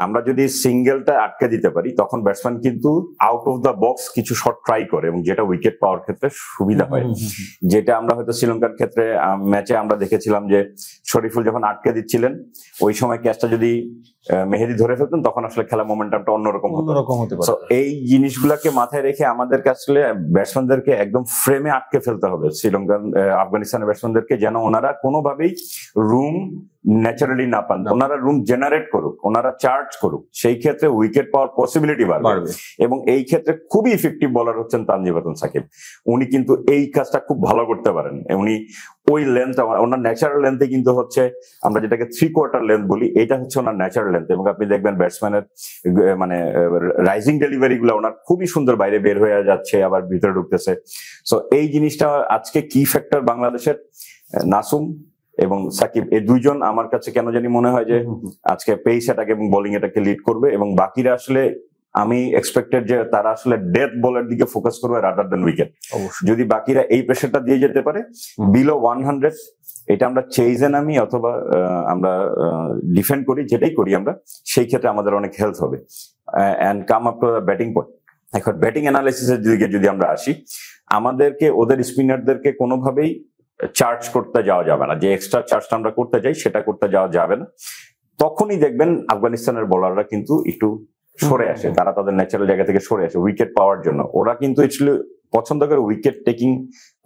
আমরা যদি সিঙ্গেলটা আটকে দিতে পারি তখন ব্যাটসম্যান কিন্তু আউট অফ দ্য বক্স কিছু শট ট্রাই করে, এবং যেটা উইকেট পাওয়ার ক্ষেত্রে সুবিধা হয়। যেটা আমরা হয়তো শ্রীলঙ্কার ক্ষেত্রে ম্যাচে আমরা দেখেছিলাম যে শরীফুল যখন আটকে দিচ্ছিলেন, ওই সময় ক্যাচটা যদি মেহেদি ধরে ফেলতেন তখন আসলে খেলা মোমেন্টামটা অন্যরকম হতে পারে। এই জিনিসগুলোকে মাথায় রেখে আমাদেরকে আসলে ব্যাটসম্যানদেরকে একদম ফ্রেমে আটকে ফেলতে হবে আফগানিস্তানের ব্যাটসম্যানদেরকে, যেন ওনারা কোনোভাবেই রুম ন্যাচারালি না পান, ওনারা রুম জেনারেট করুক, ওনারা চার্জ করুক। সেই ক্ষেত্রে উইকেট পাওয়ার পসিবিলিটি বাড়বে। এবং এই ক্ষেত্রে খুবই ইফেক্টিভ বোলার হচ্ছেন তানজিম হাসান সাকিব। উনি কিন্তু এই কাজটা খুব ভালো করতে পারেন। উনি ওই লেন্থ ওনার ন্যাচারাল লেন্থে কিন্তু হচ্ছে আমরা যেটাকে 3/4 লেন্থ বলি, এটা হচ্ছে ওনার ন্যাচারাল লেন্থ। এবং আপনি দেখবেন ব্যাটসম্যানের মানে রাইজিং ডেলিভারি গুলো ওনার খুবই সুন্দর, বাইরে বের হয়ে যাচ্ছে আবার ভিতরে ঢুকতেছে। সো এই জিনিসটা আজকে কি ফ্যাক্টর বাংলাদেশের, নাসুম এবং সাকিব এই দুইজন আমার কাছে কেন জানি মনে হয় যে আজকে পেস অ্যাটাক এবং বোলিং এটাকে লিড করবে, এবং বাকিরা আসলে আমি এক্সপেক্টেড যে তারা আসলে ডেথ বলের দিকে ফোকাস করবে রাদার দেন উইকেট। যদি বাকিরা এই প্রেশারটা দিয়ে যেতে পারে বিলো 100, এটা আমরা চেজে নামি অথবা আমরা ডিফেন্ড করি, যেটাই করি আমরা, সেই ক্ষেত্রে আমাদের অনেক হেল্প হবে and come up to the batting point. এখন ব্যাটিং অ্যানালাইসিসের দিকে যদি আমরা আসি, আমাদেরকে ওদের স্পিনারদেরকে কোনোভাবেই চার্জ করতে যাওয়া যাবে না, যে এক্সট্রা চার্জটা আমরা করতে যাই সেটা করতে যাওয়া যাবে না। তখনই দেখবেন আফগানিস্তানের বোলাররা কিন্তু একটু সরে আসে, তারা তাদের ন্যাচারাল জায়গা থেকে সরে আসে উইকেট পাওয়ার জন্য। ওরা কিন্তু অ্যাকচুয়ালি পছন্দ করে উইকেট টেকিং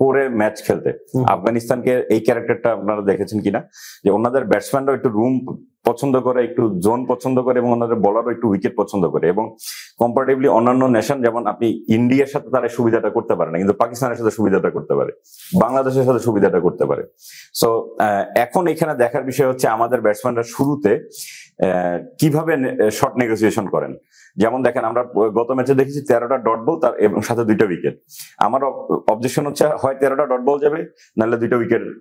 করে ম্যাচ খেলতে। আফগানিস্তানকে এই ক্যারেক্টারটা আপনারা দেখেছেন কিনা, যে ওনাদের ব্যাটসম্যানরাও একটু রুম পছন্দ করে, একটু জোন পছন্দ করে, এবং ওনাদের বলারও একটু উইকেট পছন্দ করে। এবং কম্পারেটিভলি অন্যান্য নেশন, যেমন আপনি ইন্ডিয়ার সাথে তারা সুবিধাটা করতে পারে না, কিন্তু পাকিস্তানের সাথে সুবিধাটা করতে পারে, বাংলাদেশের সাথে সুবিধাটা করতে পারে। সো এখন এখানে দেখার বিষয় হচ্ছে আমাদের ব্যাটসম্যানরা শুরুতে কিভাবে শর্ট নেগোসিয়েশন করেন। যেমন দেখেন, আমরা গত ম্যাচে দেখেছি 13টা ডট বল তার এবং সাথে 2টা উইকেট। আমার অবজেকশন হচ্ছে হয় 13টা ডট বল যাবে, নাহলে 2টা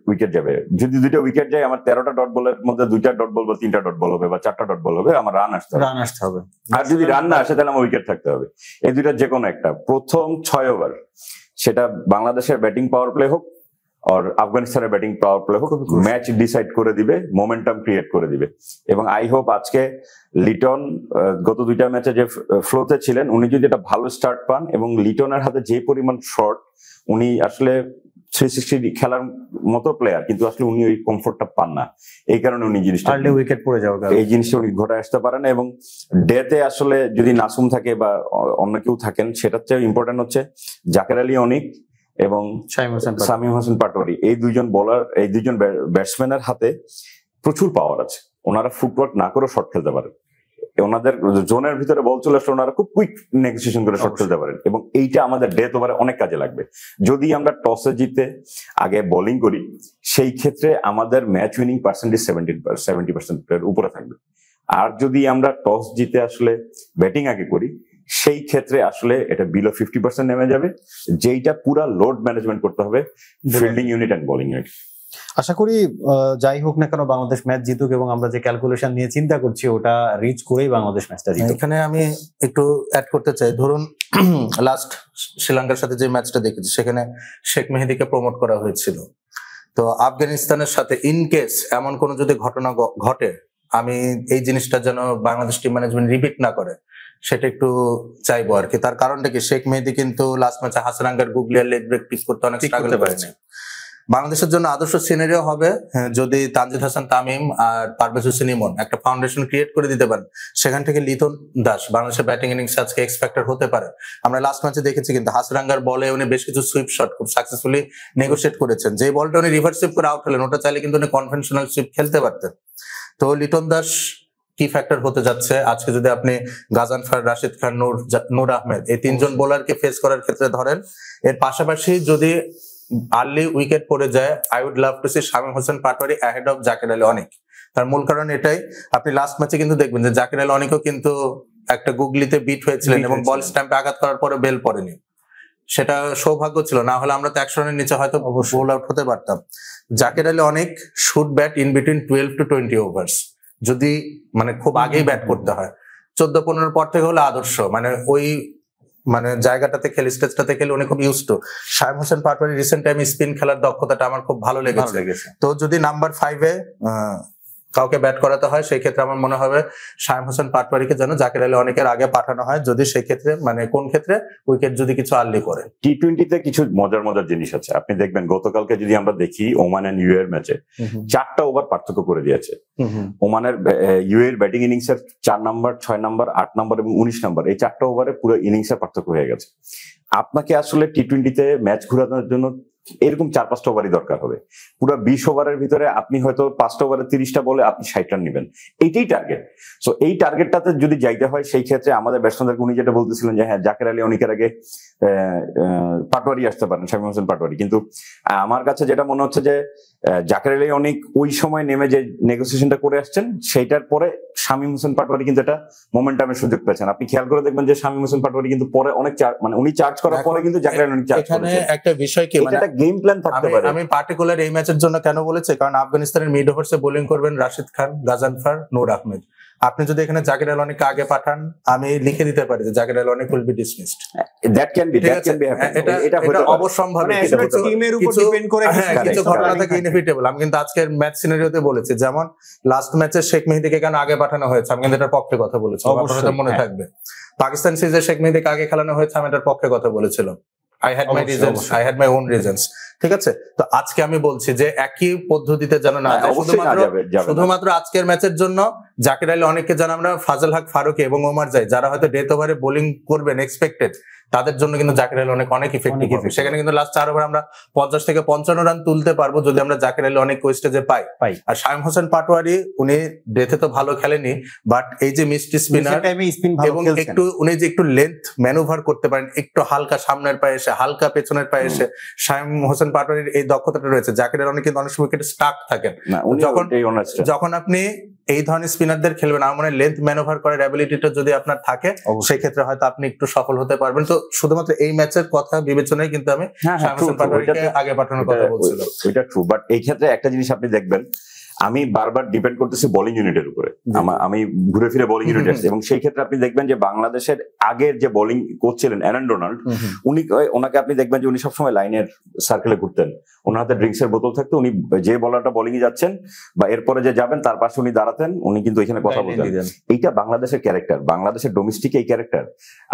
উইকেট যাবে। যদি 2টা উইকেট যায়, আমার 13টা ডট বলের মধ্যে 2টা ডট বল বা 3টা ডট বল হবে বা 4টা ডট বল হবে, আমার রান আসতে হবে। আর যদি রান না আসে তাহলে আমার উইকেট থাকতে হবে। এই দুইটার যে কোনো একটা, প্রথম 6 ওভার সেটা বাংলাদেশের ব্যাটিং পাওয়ার প্লে হোক আর আফগানিস্তানের ব্যাটিং পাওয়ার প্লে হোক, ম্যাচ ডিসাইড করে দিবে, মোমেন্টাম ক্রিয়েট করে দিবে। এবং আই হোপ আজকে লিটন গত 2টা ম্যাচে যে ফ্লোতে ছিলেন, উনি যদি একটা ভালো স্টার্ট পান, এবং লিটনের হাতে যে পরিমাণ শট, উনি আসলে 360 খেলার মতো প্লেয়ার, কিন্তু আসলে উনি ওই কমফোর্টটা পান না, এই কারণে উনি জিনিসটা উইকেট পড়ে যাওয়ার এই জিনিসটা উনি ঘটায় আসতে পারেন। এবং ডেতে আসলে যদি নাসুম থাকে বা অন্য কেউ থাকেন, সেটার চেয়ে ইম্পর্টেন্ট হচ্ছে জাকের আলী অনিক এবং শামীম হোসেন পাটোয়ারি, এই দুইজন বোলার, এই দুইজন ব্যাটসম্যানের হাতে প্রচুর পাওয়ার আছে। ওনারা ফুটওয়ার্ক না করে শট খেলতে পারেন, ওনাদের জোনের ভিতরে বল চলে আসলে ওনারা খুব কুইক নেগোসিয়েশন করে শট খেলতে পারেন। এবং এইটা আমাদের ডেথ ওভারে অনেক কাজে লাগবে। যদি আমরা টসে জিতে আগে বোলিং করি, সেই ক্ষেত্রে আমাদের ম্যাচ উইনিং পার্সেন্টেজ 70% উপরে থাকবে। আর যদি আমরা টস জিতে আসলে ব্যাটিং আগে করি, সেই ক্ষেত্রে আসলে এটা বিলো 50% নেমে যাবে, যেইটা পুরা লোড ম্যানেজমেন্ট করতে হবে fielding unit and bowling unit. আশা করি যাই হোক না কেন বাংলাদেশ ম্যাচ জিতুক, এবং আমরা যে ক্যালকুলেশন নিয়ে চিন্তা করছি ওটা রিচ করেই বাংলাদেশ ম্যাচটা জিতুক। এখানে আমি একটু অ্যাড করতে চাই, ধরুন লাস্ট শ্রীলঙ্কার সাথে যে ম্যাচটা দেখেছি, সেখানে শেখ মেহেদীকে প্রমোট করা হয়েছিল। তো আফগানিস্তানের সাথে ইনকেস এমন কোনো যদি ঘটনা ঘটে, আমি এই জিনিসটা যেন বাংলাদেশ টিম ম্যানেজমেন্ট রিপিট না করে, সেটা একটু চাইবো আর কি। তার কারণটা কি, শেখ মেহেদী কিন্তু লাস্ট ম্যাচে হাসারাঙ্গার গুগলিয়ার লেগ ব্রেক পিচ করতে অনেক স্ট্রাগল করেছে। বাংলাদেশের জন্য আদর্শ সিনারিও হবে যদি তানজিদ হাসান তামিম আর পারভেজ হোসেন ইমন একটা ফাউন্ডেশন ক্রিয়েট করে দিতে পারেন, সেখান থেকে লিটন দাস বাংলাদেশের ব্যাটিং ইনিংস আজকে এক্সপেক্টেড হতে পারে। আমরা লাস্ট ম্যাচে দেখেছি কিন্তু হাসারাঙ্গার বলে উনি বেশ কিছু সুইপ শট খুব সাকসেসফুলি নেগোশিয়েট করেছেন। যে বলটা উনি রিভার্স সুইপ করে আউট হলেন, ওটা চাইলে কিন্তু উনি কনভেনশনাল সুইপ খেলতে পারতেন। তো লিটন দাস কি ফ্যাক্টর হতে যাচ্ছে আজকে, যদি আপনি গাজানফার, রাশিদ খান, নূর আহমেদ এই 3জন বোলারকে ফেস করার ক্ষেত্রে ধরেন, এর পাশাপাশি যদি আর্লি উইকেট পড়ে যায়, I would love to see Shamim Hossain Patwari ahead of Zakir Ali Anik. তার মূল কারণ এটাই, আপনি লাস্ট ম্যাচে কিন্তু দেখবেন যে জাকির আলী অনিকও কিন্তু একটা গুগলিতে বিট হয়েছিলেন এবং বল স্ট্যাম্পে আঘাত করার পরে বেল পড়েনি। সেটা সৌভাগ্য ছিল, না হলে আমরা তো 100 রানের নিচে হয়তো বোল আউট হতে পারতাম। Zakir Ali Anik should bat in between 12 to 20 overs, যদি মানে খুব আগেই ব্যাট করতে হয়। 14-15 পর থেকে হলে আদর্শ, মানে ওই মানে জায়গাটাতে খেলে, স্টেজটাতে খেলে উনি খুব use to. Shamim Hossain Patwari recent time spin খেলার দক্ষতাটা আমার খুব ভালো লেগেছে। তো যদি নাম্বার 5-এ কাউকে ব্যাট করাতে হয়, সেই ক্ষেত্রে আমার মনে হবে শামীম হোসেন পাটোয়ারিকে যেন জাকির আলী অনেকের আগে পাঠানো হয়, যদি সেই ক্ষেত্রে মানে কোন ক্ষেত্রে উইকেট যদি কিছু আর্লি করে। টি-20তে কিছু মজার জিনিস আছে। আপনি দেখবেন গতকালকে যদি আমরা দেখি ওমান এন্ড ইউ এর ম্যাচে 4টা ওভার পার্থক্য করে দিয়েছে। ওমানের ইউ এর ব্যাটিং ইনিংসের 4 নাম্বার, 6 নাম্বার, 8 নাম্বার এবং 19 নাম্বার, এই 4টা ওভারে পুরো ইনিংসের পার্থক্য হয়ে গেছে। আপনাকে আসলে টি-20তে ম্যাচ ঘোরানোর জন্য এরকম 4-5টা ওভারই দরকার হবে। পুরো 20 ওভারের ভিতরে আপনি হয়তো 5টা ওভারে 30টা বলে আপনি 60 রান নেবেন, এইটাই টার্গেট। সো এই টার্গেটটাতে যদি যাইতে হয় সেই ক্ষেত্রে আমাদের ব্যাটসম্যানদেরকে উনি যেটা বলতেছিলেন যে হ্যাঁ জাকের আলী অনেকের আগে পাটোয়ারি আসতে পারেন, শামীম হোসেন পাটোয়ারি, কিন্তু আমার কাছে যেটা মনে হচ্ছে যে জাকের আলী অনেক ওই সময় নেমে যে নেগোসিয়েশনটা করে আসছেন সেইটার পরে শামীম হোসেন পাটোয়ারি কিন্তু এটা মোমেন্টামের সুযোগ পেয়েছেন। আপনি খেয়াল করে দেখবেন যে শামীম হোসেন পাটোয়ারি কিন্তু পরে অনেক মানে উনি চার্জ করার পরে কিন্তু জাকের আলী অনেক চার্জ করেছেন। এখানে একটা বিষয় কি মানে এটা গেম প্ল্যান থাকতে পারে। আমি পার্টিকুলার এই ম্যাচের জন্য কেন বলেছি, কারণ আফগানিস্তানের মিড ওভার্সে বোলিং করবেন রাশিদ খান, গাজানফার, নূর আহমেদ। আপনি যদি এখানে জাকির আলী অনেককে আগে পাঠান, আমি লিখে দিতে পারি যে Zakir Ali will be dismissed. That can be এটা অবশ্যম্ভাবী, টিমের উপর ডিপেন্ড করে কিছু ঘটনা থাকে ইনএভিটেবল। আমি কিন্তু আজকের ম্যাচ সিনারিওতে বলেছি, যেমন লাস্ট ম্যাচে শেখ মেহেদীকে কেন আগে পাঠানো হয়েছে, আমি কিন্তু এটার পক্ষে কথা বলেছি, আপনাদের মনে থাকবে। পাকিস্তান সিরিজে শেখ মেহেদীকে আগে খেলানো হয়েছে, আমি এটার পক্ষে কথা বলেছিলাম। I had my reasons, I had my own reasons, ঠিক আছে? তো আজকে আমি বলছি যে একই পদ্ধতিতে যেন না যায়, শুধুমাত্র আজকের ম্যাচের জন্য জাকির আলী অনেককে যেন আমরা ফাজল হক ফারুকী এবং ওমর জাই যারা হয়তো ডেথ ওভারে বোলিং করবেন এক্সপেক্টেড, তাদের জন্য কিন্তু জাকির আলী অনেক ইফেক্টিভ হবে। সেখানে কিন্তু লাস্ট 4 ওভার আমরা 50 থেকে 55 রান তুলতে পারবো যদি আমরা জাকির আলী অনেক কোয়েস্টেজে পাই। আর শামীম হোসেন পাটোয়ারি উনি ডেথে তো ভালো খেলেনি, বাট এই যে মিস্ট্রি স্পিনার এবং একটু উনি যে একটু লেন্থ ম্যানুভার করতে পারেন, একটু হালকা সামনের পায়ে এসে হালকা পেছনের পায়ে এসে, শামীম হোসেন পাটোয়ারির এই দক্ষতাটা রয়েছে। জাকির আলী কিন্তু অনেক সময় স্টাক থাকেন, যখন আপনি এই ধরনের স্পিনারদের খেলবেন, আমার মনে হয় লেন্থ ম্যানুভার করার অ্যাবিলিটিটা যদি আপনার থাকে সেই ক্ষেত্রে হয়তো আপনি একটু সফল হতে পারবেন। তো শুধুমাত্র এই ম্যাচের কথা বিবেচনায় কিন্তু আমি শামীম হোসেন পাটোয়ারিকে আগে পাঠানোর কথা বলছিলাম। এটা ট্রু, বাট এই ক্ষেত্রে একটা জিনিস আপনি দেখবেন, আমি বারবার ডিপেন্ড করতেছি বোলিং ইউনিটের উপরে, আমি ঘুরে ফিরে বোলিং ইউনিট আসছি, এবং সেই ক্ষেত্রে আপনি দেখবেন যে বাংলাদেশের আগের যে বোলিং কোচ ছিলেন অ্যারন ডোনাল্ড, ওনাকে আপনি দেখবেন যে উনি সবসময় লাইনের সার্কেলে ঘুরতেন, ওনার হাতে ড্রিঙ্কস এর বোতল থাকতো, উনি যে বলারটা বোলিং এ যাচ্ছেন বা এরপরে যে যাবেন তার পাশে উনি দাঁড়াতেন, উনি কিন্তু এখানে কথা বলতেন। এইটা বাংলাদেশের ক্যারেক্টার, বাংলাদেশের ডোমেস্টিক এই ক্যারেক্টার।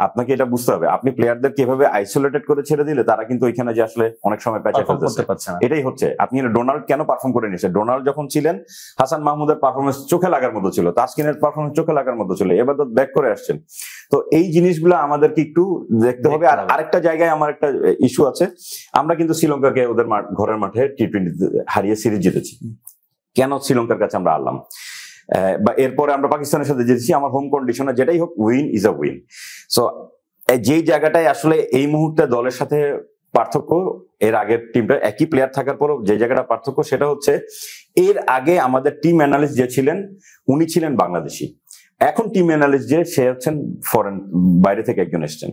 আপনাকে এটা বুঝতে হবে, আপনি প্লেয়ারদেরকে এভাবে আইসোলেটেড করে ছেড়ে দিলে তারা কিন্তু ওইখানে যে আসলে অনেক সময় প্যাচে ফেলতেছে, এটাই হচ্ছে। আপনি ডোনাল্ড কেন পারফর্ম করে নিয়েছেন? ডোনাল্ড যখন ছিলেন হাসান মাহমুদের পারফরমেন্স চোখে লাগার মতো ছিল, তাসকিনের পারফরমেন্স চোখে লাগার মতো ছিল, এবার তো ব্যাক করে আসছেন। তো এই জিনিসগুলো আমাদেরকে একটু দেখতে হবে। আর আরেকটা জায়গায় আমার একটা ইস্যু আছে, আমরা কিন্তু শ্রীলঙ্কাকে ওদের ঘরের মাঠে টি-20 হারিয়ে সিরিজ জিতেছি, কেন শ্রীলঙ্কার কাছে আমরা হারলাম? বা এরপরে আমরা পাকিস্তানের সাথে জিতেছি, আমার হোম কন্ডিশনে যেটাই হোক, win is a win. So যেই জায়গাটায় আসলে এই মুহূর্তে দলের সাথে পার্থক্য, এর আগের টিমটা একই প্লেয়ার থাকার পরও যে জায়গাটা পার্থক্য সেটা হচ্ছে, এর আগে আমাদের টিম অ্যানালিস্ট যে ছিলেন উনি ছিলেন বাংলাদেশি, এখন টিম অ্যানালিস্ট যে সে হচ্ছেন ফরেন, বাইরে থেকে একজন এসছেন।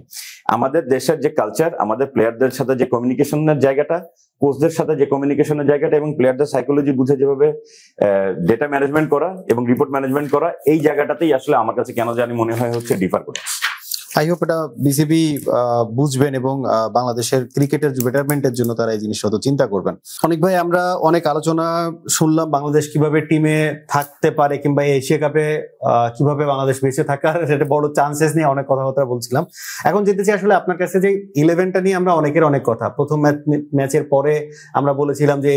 আমাদের দেশের যে কালচার, আমাদের প্লেয়ারদের সাথে যে কমিউনিকেশনের জায়গাটা, কোচদের সাথে যে কমিউনিকেশনের জায়গাটা এবং প্লেয়ারদের সাইকোলজি বুঝে যেভাবে ডেটা ম্যানেজমেন্ট করা এবং রিপোর্ট ম্যানেজমেন্ট করা, এই জায়গাটাতেই আসলে আমার কাছে কেন জানি মনে হয় হচ্ছে ডিফার করে। আই হোপ এটা বিসিবি বুঝবেন এবং বাংলাদেশের ক্রিকেটের বেটারমেন্টের জন্য তারা এই জিনিসটা তো চিন্তা করবেন। অনেক ভাই, আমরা অনেক আলোচনা শুনলাম বাংলাদেশ কিভাবে টিমে থাকতে পারে কিংবা এশিয়া কাপে কিভাবে বাংলাদেশ বেঁচে থাকার সেটা বড় চান্সেস নিয়ে অনেক কথাবার্তা বলছিলাম। এখন যেতেছি আসলে আপনার কাছে যে 11টা নিয়ে আমরা অনেকের অনেক কথা, প্রথম ম্যাচের পরে আমরা বলেছিলাম যে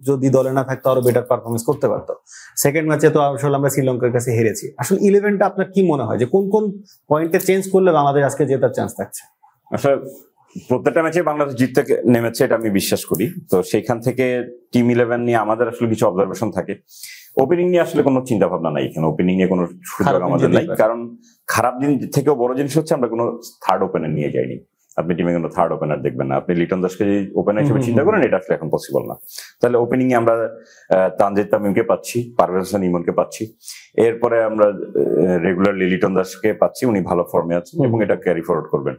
যদি দলে না থাকতো আরো বেটার পারফরমেন্স করতে পারতো। সেকেন্ড ম্যাচে তো আসলে আমরা শ্রীলঙ্কার কাছে হেরেছি। আসলে 11টা আপনার কি মনে হয় যে কোন কোন পয়েন্টে চেঞ্জ করলে বাংলাদেশ আজকে জেতার চান্স থাকছে? আসলে প্রত্যেকটা ম্যাচে বাংলাদেশ জিততে নেমেছে, এটা আমি বিশ্বাস করি। তো সেইখান থেকে টিম 11 নিয়ে আমাদের আসলে কিছু অবজারভেশন থাকে। ওপেনিং নিয়ে আসলে কোনো চিন্তা ভাবনা নাই, এখানে ওপেনিং নিয়ে কোনো সুযোগ আমাদের নাই, কারণ খারাপ দিন থেকেও বড় জিনিস হচ্ছে আমরা কোনো থার্ড ওপেনার নিয়ে যাইনি। আপনি টিমে কোনো থার্ড ওপেনার দেখবেন না। আপনি লিটন দাসকে যদি ওপেনার হিসেবে চিন্তা করেন, এটা আসলে এখন পসিবল না। তাহলে ওপেনিং এ আমরা তানজিদ তামিমকে পাচ্ছি, পারভেজ হোসেন ইমনকে পাচ্ছি, এরপরে আমরা রেগুলারলি লিটন দাসকে পাচ্ছি, উনি ভালো ফর্মে আছেন এবং এটা ক্যারি ফরওয়ার্ড করবেন।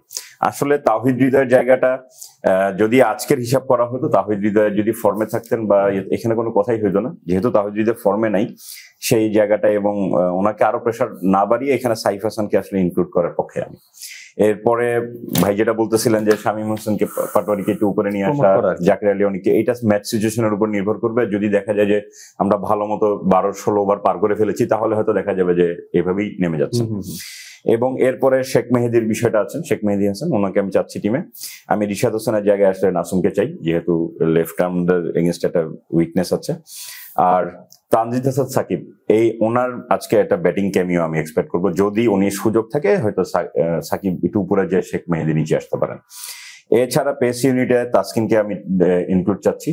আসলে তাওহিদ হৃদয়ের জায়গাটা যদি আজকের হিসাব করা হতো, তাওহিদ হৃদয় যদি ফর্মে থাকতেন বা এখানে কোনো কথাই হইতো না, যেহেতু তাওহিদ হৃদয় ফর্মে নাই সেই জায়গাটা, এবং ওনাকে আরো প্রেশার না বাড়িয়ে এখানে সাইফ হাসানকে আসলে ইনক্লুড করার পক্ষে আমি। এরপরে ভাই যেটা বলতেছিলেন যে শামীম হোসেনকে পাটোয়ারিকে একটু উপরে নিয়ে আসা, জাকির আলী অনেককে, এইটা ম্যাচ সিচুয়েশনের উপর নির্ভর করবে। যদি দেখা যায় যে আমরা ভালো মতো 12-16 ওভার পার করে ফেলেছি, তাহলে হয়তো দেখা যাবে যে এভাবেই নেমে যাচ্ছে। এবং এরপরে শেখ মেহেদির বিষয়টা আছে, শেখ মেহেদি হাসান, ওনাকে আমি চাচ্ছি টিমে। আমি রিশাদ হোসেনের জায়গায় আসলে নাসুমকে চাই, যেহেতু লেফট আর্মদের এগেইনস্ট একটা উইকনেস আছে। আর তানজিদ হাসান সাকিব, এই ওনার আজকে একটা ব্যাটিং ক্যামিও আমি এক্সপেক্ট করবো, যদি উনি সুযোগ থাকে হয়তো সাকিব একটু উপরে যে শেখ মেহেদি নিচে আসতে পারেন। এছাড়া পেস ইউনিটে তাসকিনকে আমি ইনক্লুড চাচ্ছি।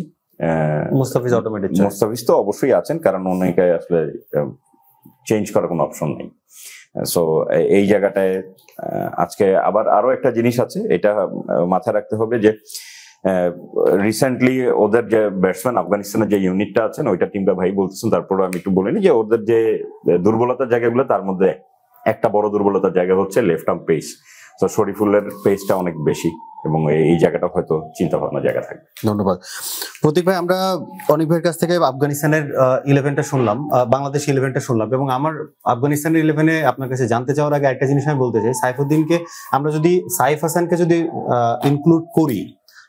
মুস্তাফিজ অটোমেটিক, মুস্তাফিজ তো অবশ্যই আছেন, কারণ ওনাকে আসলে চেঞ্জ করার কোনো অপশন নেই। সো এই জায়গাটায় আজকে আবার আরো একটা জিনিস আছে, এটা মাথায় রাখতে হবে যে রিসেন্টলি ওদের যে ব্যাটসম্যান আফগানিস্তানের যে ইউনিটটা আছেন ওইটা টিমটা ভাই বলতেছেন, তারপরে আমি একটু বলিনি যে ওদের যে দুর্বলতার জায়গাগুলো, তার মধ্যে একটা বড় দুর্বলতার জায়গা হচ্ছে লেফট আর্ম পেস। তো শরীফুলের পেসটা অনেক বেশি এবং এই জায়গাটা হয়তো চিন্তা ভাবনার জায়গা থাকবে। ধন্যবাদ প্রতীক ভাই। আমরা অনেক ভাইয়ের কাছ থেকে আফগানিস্তানের 11টা শুনলাম, বাংলাদেশ 11টা শুনলাম, এবং আমার আফগানিস্তানের 11-এ আপনার কাছে জানতে চাওয়ার আগে একটা জিনিস আমি বলতে চাই, সাইফুদ্দিনকে আমরা যদি সাইফ হাসানকে যদি ইনক্লুড করি,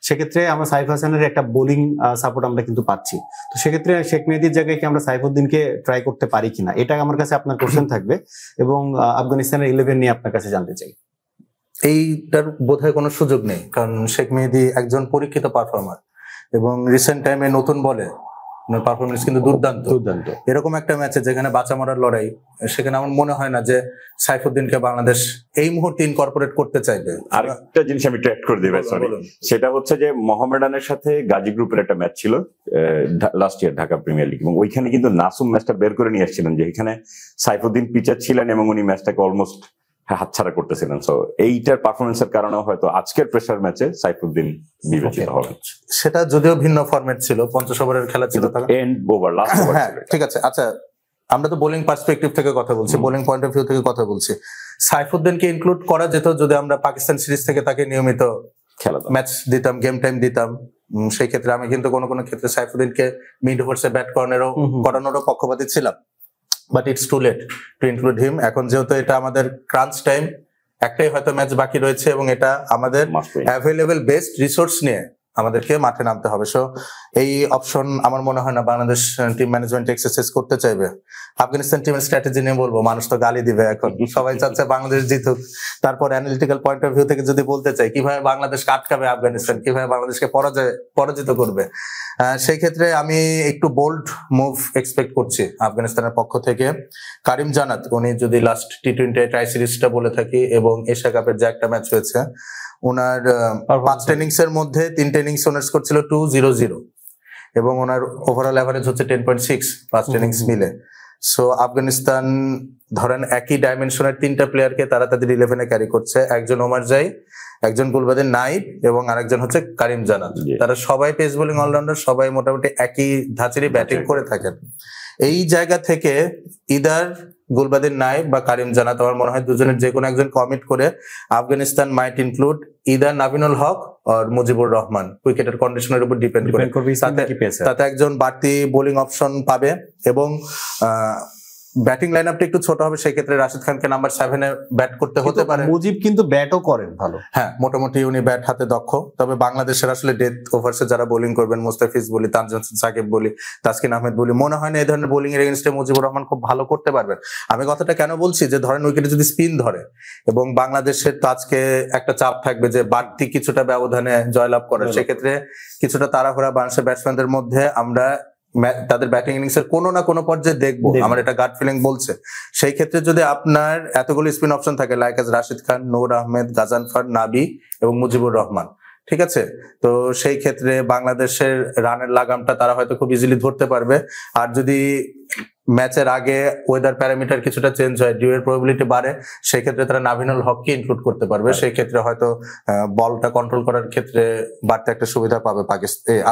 সেক্ষেত্রে আমরা সাইফ হাসানের একটা বোলিং সাপোর্ট আমরা কিন্তু পাচ্ছি। তো সেক্ষেত্রে শেখ মেহেদীর জায়গায় কি আমরা সাইফুদ্দিনকে ট্রাই করতে পারি কিনা, এটা আমার কাছে আপনার কোশ্চেন থাকবে, এবং আফগানিস্তানের 11 নিয়ে আপনার কাছে জানতে চাই। এইটার বোধহয় কোনো সুযোগ নেই, কারণ শেখ মেহেদী একজন পরীক্ষিত পারফর্মার এবং রিসেন্ট টাইমে নতুন বলে পারফরমেন্স কিন্তু দুর্দান্ত। এরকম একটা ম্যাচে যেখানে বাঁচা মরার লড়াই, সেখানে আমার মনে হয় না যে সাইফুদ্দিনকে বাংলাদেশ এই মুহূর্তে ইনকর্পোরেট করতে চাইবে। আরেকটা জিনিস আমি ট্র্যাক করে দিই, সরি, সেটা হচ্ছে যে মোহামেডানের সাথে গাজী গ্রুপের একটা ম্যাচ ছিল last year Dhaka premier league, এবং ওইখানে কিন্তু নাসুম ম্যাচটা বের করে নিয়ে আসছিলেন, যে এখানে সাইফুদ্দিন পিচার ছিলেন এবং উনি ম্যাচটাকে অলমোস্ট হাতছাড়া করতেছিলেন। সো এইটার পারফরমেন্সের কারণে হয়তো আজকের প্রেসার ম্যাচে সাইফুদ্দিন বিবেচিত হবেন। সেটা যদিও ভিন্ন ফরম্যাট ছিল, 50 ওভারের খেলা ছিল, এন্ড ওভার, লাস্ট ওভার। হ্যাঁ ঠিক আছে। আচ্ছা, আমরা তো বোলিং পার্সপেক্টিভ থেকে কথা বলছি, বোলিং পয়েন্ট অফ ভিউ থেকে কথা বলছি। সাইফুদ্দিনকে ইনক্লুড করা যেত যদি আমরা পাকিস্তান সিরিজ থেকে তাকে নিয়মিত খেলা ম্যাচ দিতাম, গেম টাইম দিতাম। সেই ক্ষেত্রে আমি কিন্তু কোনো কোনো ক্ষেত্রে সাইফুদ্দিনকে মিড ওভার্সে ব্যাট করানোরও পক্ষপাতী ছিলাম, but it's too late to include him. এখন যেহেতু এটা আমাদের ক্রাঞ্চ টাইম, একটাই হয়তো ম্যাচ বাকি রয়েছে এবং এটা আমাদের অ্যাভেলেবল বেস্ট রিসোর্স নিয়ে আমাদেরকে মাঠে নামতে হবে। সো এই অপশন আমার মনে হয় না বাংলাদেশ টিম ম্যানেজমেন্ট এক্সারসাইজ করতে চাইবে। আফগানিস্তান টিমের স্ট্র্যাটেজি নিয়ে বলবো, মানুষ তো গালি দিবে, এখন সবাই চাচ্ছে বাংলাদেশ জিতুক। তারপর অ্যানালিটিক্যাল পয়েন্ট অফ ভিউ থেকে যদি বলতে চাই, কিভাবে বাংলাদেশকে আটকাবে আফগানিস্তান, কিভাবে বাংলাদেশকে পরাজিত করবে, সেই ক্ষেত্রে আমি একটু বোল্ড মুভ এক্সপেক্ট করছি আফগানিস্তানের পক্ষ থেকে। কারিম জানাত, উনি যদি লাস্ট টি-20 ট্রাই সিরিজটা বলে থাকি এবং এশিয়া কাপের যে একটা ম্যাচ হয়েছে, ওনার 5 ইনিংস এর মধ্যে 3 ইনিংস ওনার স্কোর ছিল 2-0-0 এবং ওনার ওভারঅল অ্যাভারেজ হচ্ছে 10.6 5 ইনিংস মিলে। সো আফগানিস্তান ধরেন একই ডাইমেনশনের 3টা প্লেয়ারকে তারা তাদের 11-এ ক্যারি করছে, একজন ওমর জাই, একজন গুলবাদিন নাইব এবং আরেকজন হচ্ছে কারিম জানাত। তারা সবাই পেস বোলিং অলরাউন্ডার, সবাই মোটামুটি একই ধাঁচেরই ব্যাটিং করে থাকেন। এই জায়গা থেকে ইদার গুলবাদিন নাইব বা কারিম জানাত, আমার মনে হয় দুজনের যে কোনো একজন কমিট করে আফগানিস্তান মাইট ইনক্লুড ইদার নাবিনুল হক আর মুজিবুর রহমান। উইকেটের কন্ডিশনের উপর ডিপেন্ড করে তাতে একজন বাড়তি বোলিং অপশন পাবে এবং ব্যাটিং লাইন আপটা একটু ছোট হবে, সেই ক্ষেত্রে রাশিদ খানকে নাম্বার 7-এ ব্যাট করতে হতে পারে। মুজিব কিন্তু ব্যাটও করেন ভালো, হ্যাঁ মোটামুটি উনি ব্যাট হাতে দক্ষ। তবে বাংলাদেশের আসলে ডেথ ওভার্সে যারা বোলিং করবেন, মুস্তাফিজ বলি, তানজিম সাকিব বলি, তাসকিন আহমেদ বলি, মনে হয় না এই ধরনের বোলিং এর এগেইনস্টে মুজিবুর রহমান খুব ভালো করতে পারবেন। আমি কথাটা কেন বলছি, যে ধরেন উইকেটে যদি স্পিন ধরে এবং বাংলাদেশের তো আজকে একটা চাপ থাকবে যে বাড়তি কিছুটা ব্যবধানে জয়লাভ করার, সেক্ষেত্রে কিছুটা তাড়াহুড়া বাংলাদেশের ব্যাটসম্যানদের মধ্যে আমরা তাদের ব্যাটিং ইনিংস এর কোনো না কোনো পর্যায়ে দেখবো, আমার এটা গাট ফিলিং বলছে। সেই ক্ষেত্রে যদি আপনার এতগুলো স্পিন অপশন থাকে, লাইক আজ রাশিদ খান, নূর আহমেদ, গাজানফার, নাবি এবং মুজিবুর রহমান, ঠিক আছে, তো সেই ক্ষেত্রে বাংলাদেশের রানের লাগামটা তারা হয়তো খুব ইজিলি ধরতে পারবে। আর যদি ম্যাচের আগে ওয়েদার প্যারামিটার কিছুটা চেঞ্জ হয়, ডিউ এর প্রবাবিলিটি বাড়ে, সেই ক্ষেত্রে তারা নাভিনুল হককে ইনক্লুড করতে পারবে। সেই ক্ষেত্রে হয়তো বলটা কন্ট্রোল করার ক্ষেত্রে বাড়তে একটা সুবিধা পাবে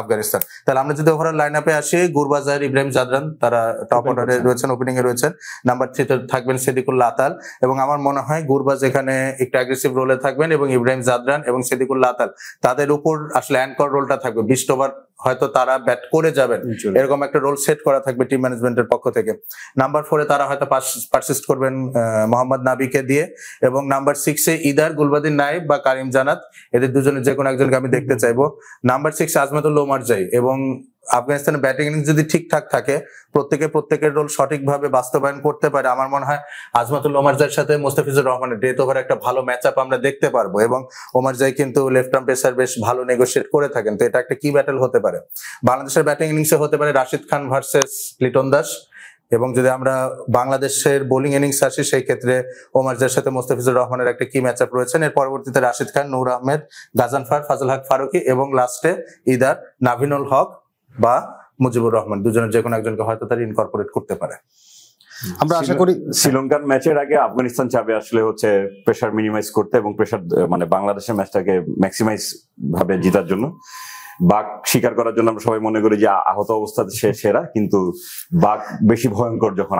আফগানিস্তান। তাহলে আমরা যদি ওভারঅল লাইন আপে আসি, গুরবাজার, ইব্রাহিম জাদরান তারা টপ অর্ডারে রয়েছেন, ওপেনিং এ রয়েছেন। নাম্বার 3 থাকবেন সিদ্দিকুল্লাহ আতাল, এবং আমার মনে হয় গুরবাজ এখানে একটু অ্যাগ্রেসিভ রোলে থাকবেন এবং ইব্রাহিম জাদরান এবং সিদ্দিকুল্লাহ আতাল তাদের উপর আসলে অ্যাঙ্কর রোলটা থাকবে। 20 ওভার হয়তো তারা ব্যাট করে যাবেন, এরকম একটা রোল সেট করা থাকবে টিম ম্যানেজমেন্টের পক্ষ থেকে। নাম্বার 4 তারা হয়তো পারসিস্ট করবেন মোহাম্মদ নাবিকে দিয়ে, এবং নাম্বার 6 ইদার গুলবাদিন নাইব বা কারিম জানাত, এদের দুজনের যে কোনো একজনকে আমি দেখতে চাইবো। নাম্বার 6 আজমাতুল্লাহ ওমর জাই, এবং আফগানিস্তানের ব্যাটিং ইনিংস যদি ঠিকঠাক থাকে, প্রত্যেকের রোল সঠিকভাবে বাস্তবায়ন করতে পারে, আমার মনে হয় আজমাতুল্লাহ ওমর জাইয়ের সাথে মুস্তাফিজুর রহমানের ডেথ ওভার একটা ভালো ম্যাচ আপ আমরা দেখতে পারবো। এবং ওমর জাই কিন্তু লেফট আর্ম পেসার বেশ ভালো নেগোশিয়েট করে থাকেন, তো এটা একটা কি ব্যাটেল হতে পারে। বাংলাদেশের ব্যাটিং ইনিংসে হতে পারে রাশিদ খান ভার্সেস লিটন দাস, এবং যদি আমরা বাংলাদেশের বোলিং ইনিংস আসি সেই ক্ষেত্রে ওমারদের সাথে মোস্তাফিজুর রহমানের একটা কি ম্যাচ আপ রয়েছেন। এর পরবর্তীতে রাশিদ খান, নূর আহমেদ, গাজানফার, ফাজল হক ফারুকী এবং লাস্টে ইদার নাভিনুল হক বা মুজিবুর রহমান, দুজনের যে কোনো একজনকে হয়তো তারা ইনকর্পোরেট করতে পারে। আমরা আশা করি শ্রীলঙ্কার ম্যাচের আগে আফগানিস্তান চাবে আসলে হচ্ছে প্রেসার মিনিমাইজ করতে এবং প্রেসার মানে বাংলাদেশের ম্যাচটাকে ম্যাক্সিমাইজ ভাবে জেতার জন্য। বাঘ শিকার করার জন্য আমরা সবাই মনে করি যে আহত অবস্থাতে সে সেরা, কিন্তু বাঘ বেশি ভয়ঙ্কর যখন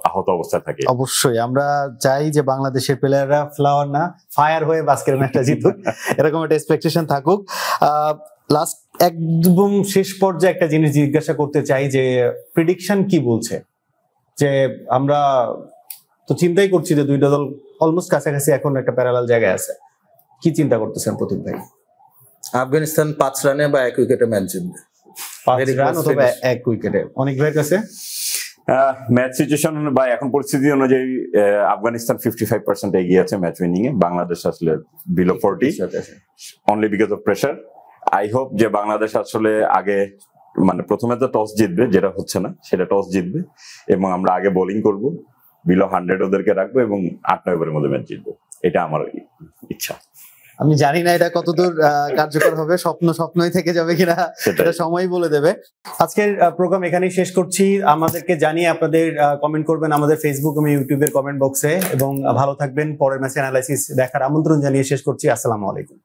আহত অবস্থায় থাকে। অবশ্যই আমরা চাই যে বাংলাদেশের প্লেয়াররা ফ্লাওয়ার না ফায়ার হয়ে আজকের ম্যাচটা জিতুক, এরকম একটা এক্সপেকটেশন থাকুক। লাস্ট একদম শেষ পর্যায়ে একটা জিনিস জিজ্ঞাসা করতে চাই যে প্রেডিকশন কি বলছে, যে আমরা তো চিন্তাই করছি যে দুইটা দল অলমোস্ট কাছাকাছি এখন একটা প্যারালাল জায়গায় আছে, কি চিন্তা করতেছেন প্রতীক ভাই? আফগানিস্তান 5 রানে বা 1 উইকেটে ম্যাচ জিতবে। 5 রান অথবা 1 উইকেটে। অনেক ভাইয়ের কাছে ম্যাচ সিচুয়েশন বা এখন পরিস্থিতি অনুযায়ী আফগানিস্তান 55% এগিয়ে আছে ম্যাচ উইনিং এ, বাংলাদেশ আসলে below 40 only because of pressure. I hope যে বাংলাদেশ আসলে আগে মানে প্রথমে তো টস জিতবে, যেটা হচ্ছে না সেটা টস জিতবে এবং আমরা আগে বোলিং করব, বিলো 100 ওদেরকে রাখবো এবং 8-9 ওভারের মধ্যে ম্যাচ জিতবো, এটা আমার ইচ্ছা। আমি জানি না এটা কতদূর কার্যকর হবে, স্বপ্নই থেকে যাবে কিনা সেটা সময় বলে দেবে। আজকের প্রোগ্রাম এখানেই শেষ করছি। আমাদেরকে জানিয়ে আপনাদের কমেন্ট করবেন আমাদের ফেসবুক এবং ইউটিউবের কমেন্ট বক্সে, এবং ভালো থাকবেন। পরের ম্যাচ অ্যানালাইসিস দেখার আমন্ত্রণ জানিয়ে শেষ করছি। আসসালামু আলাইকুম।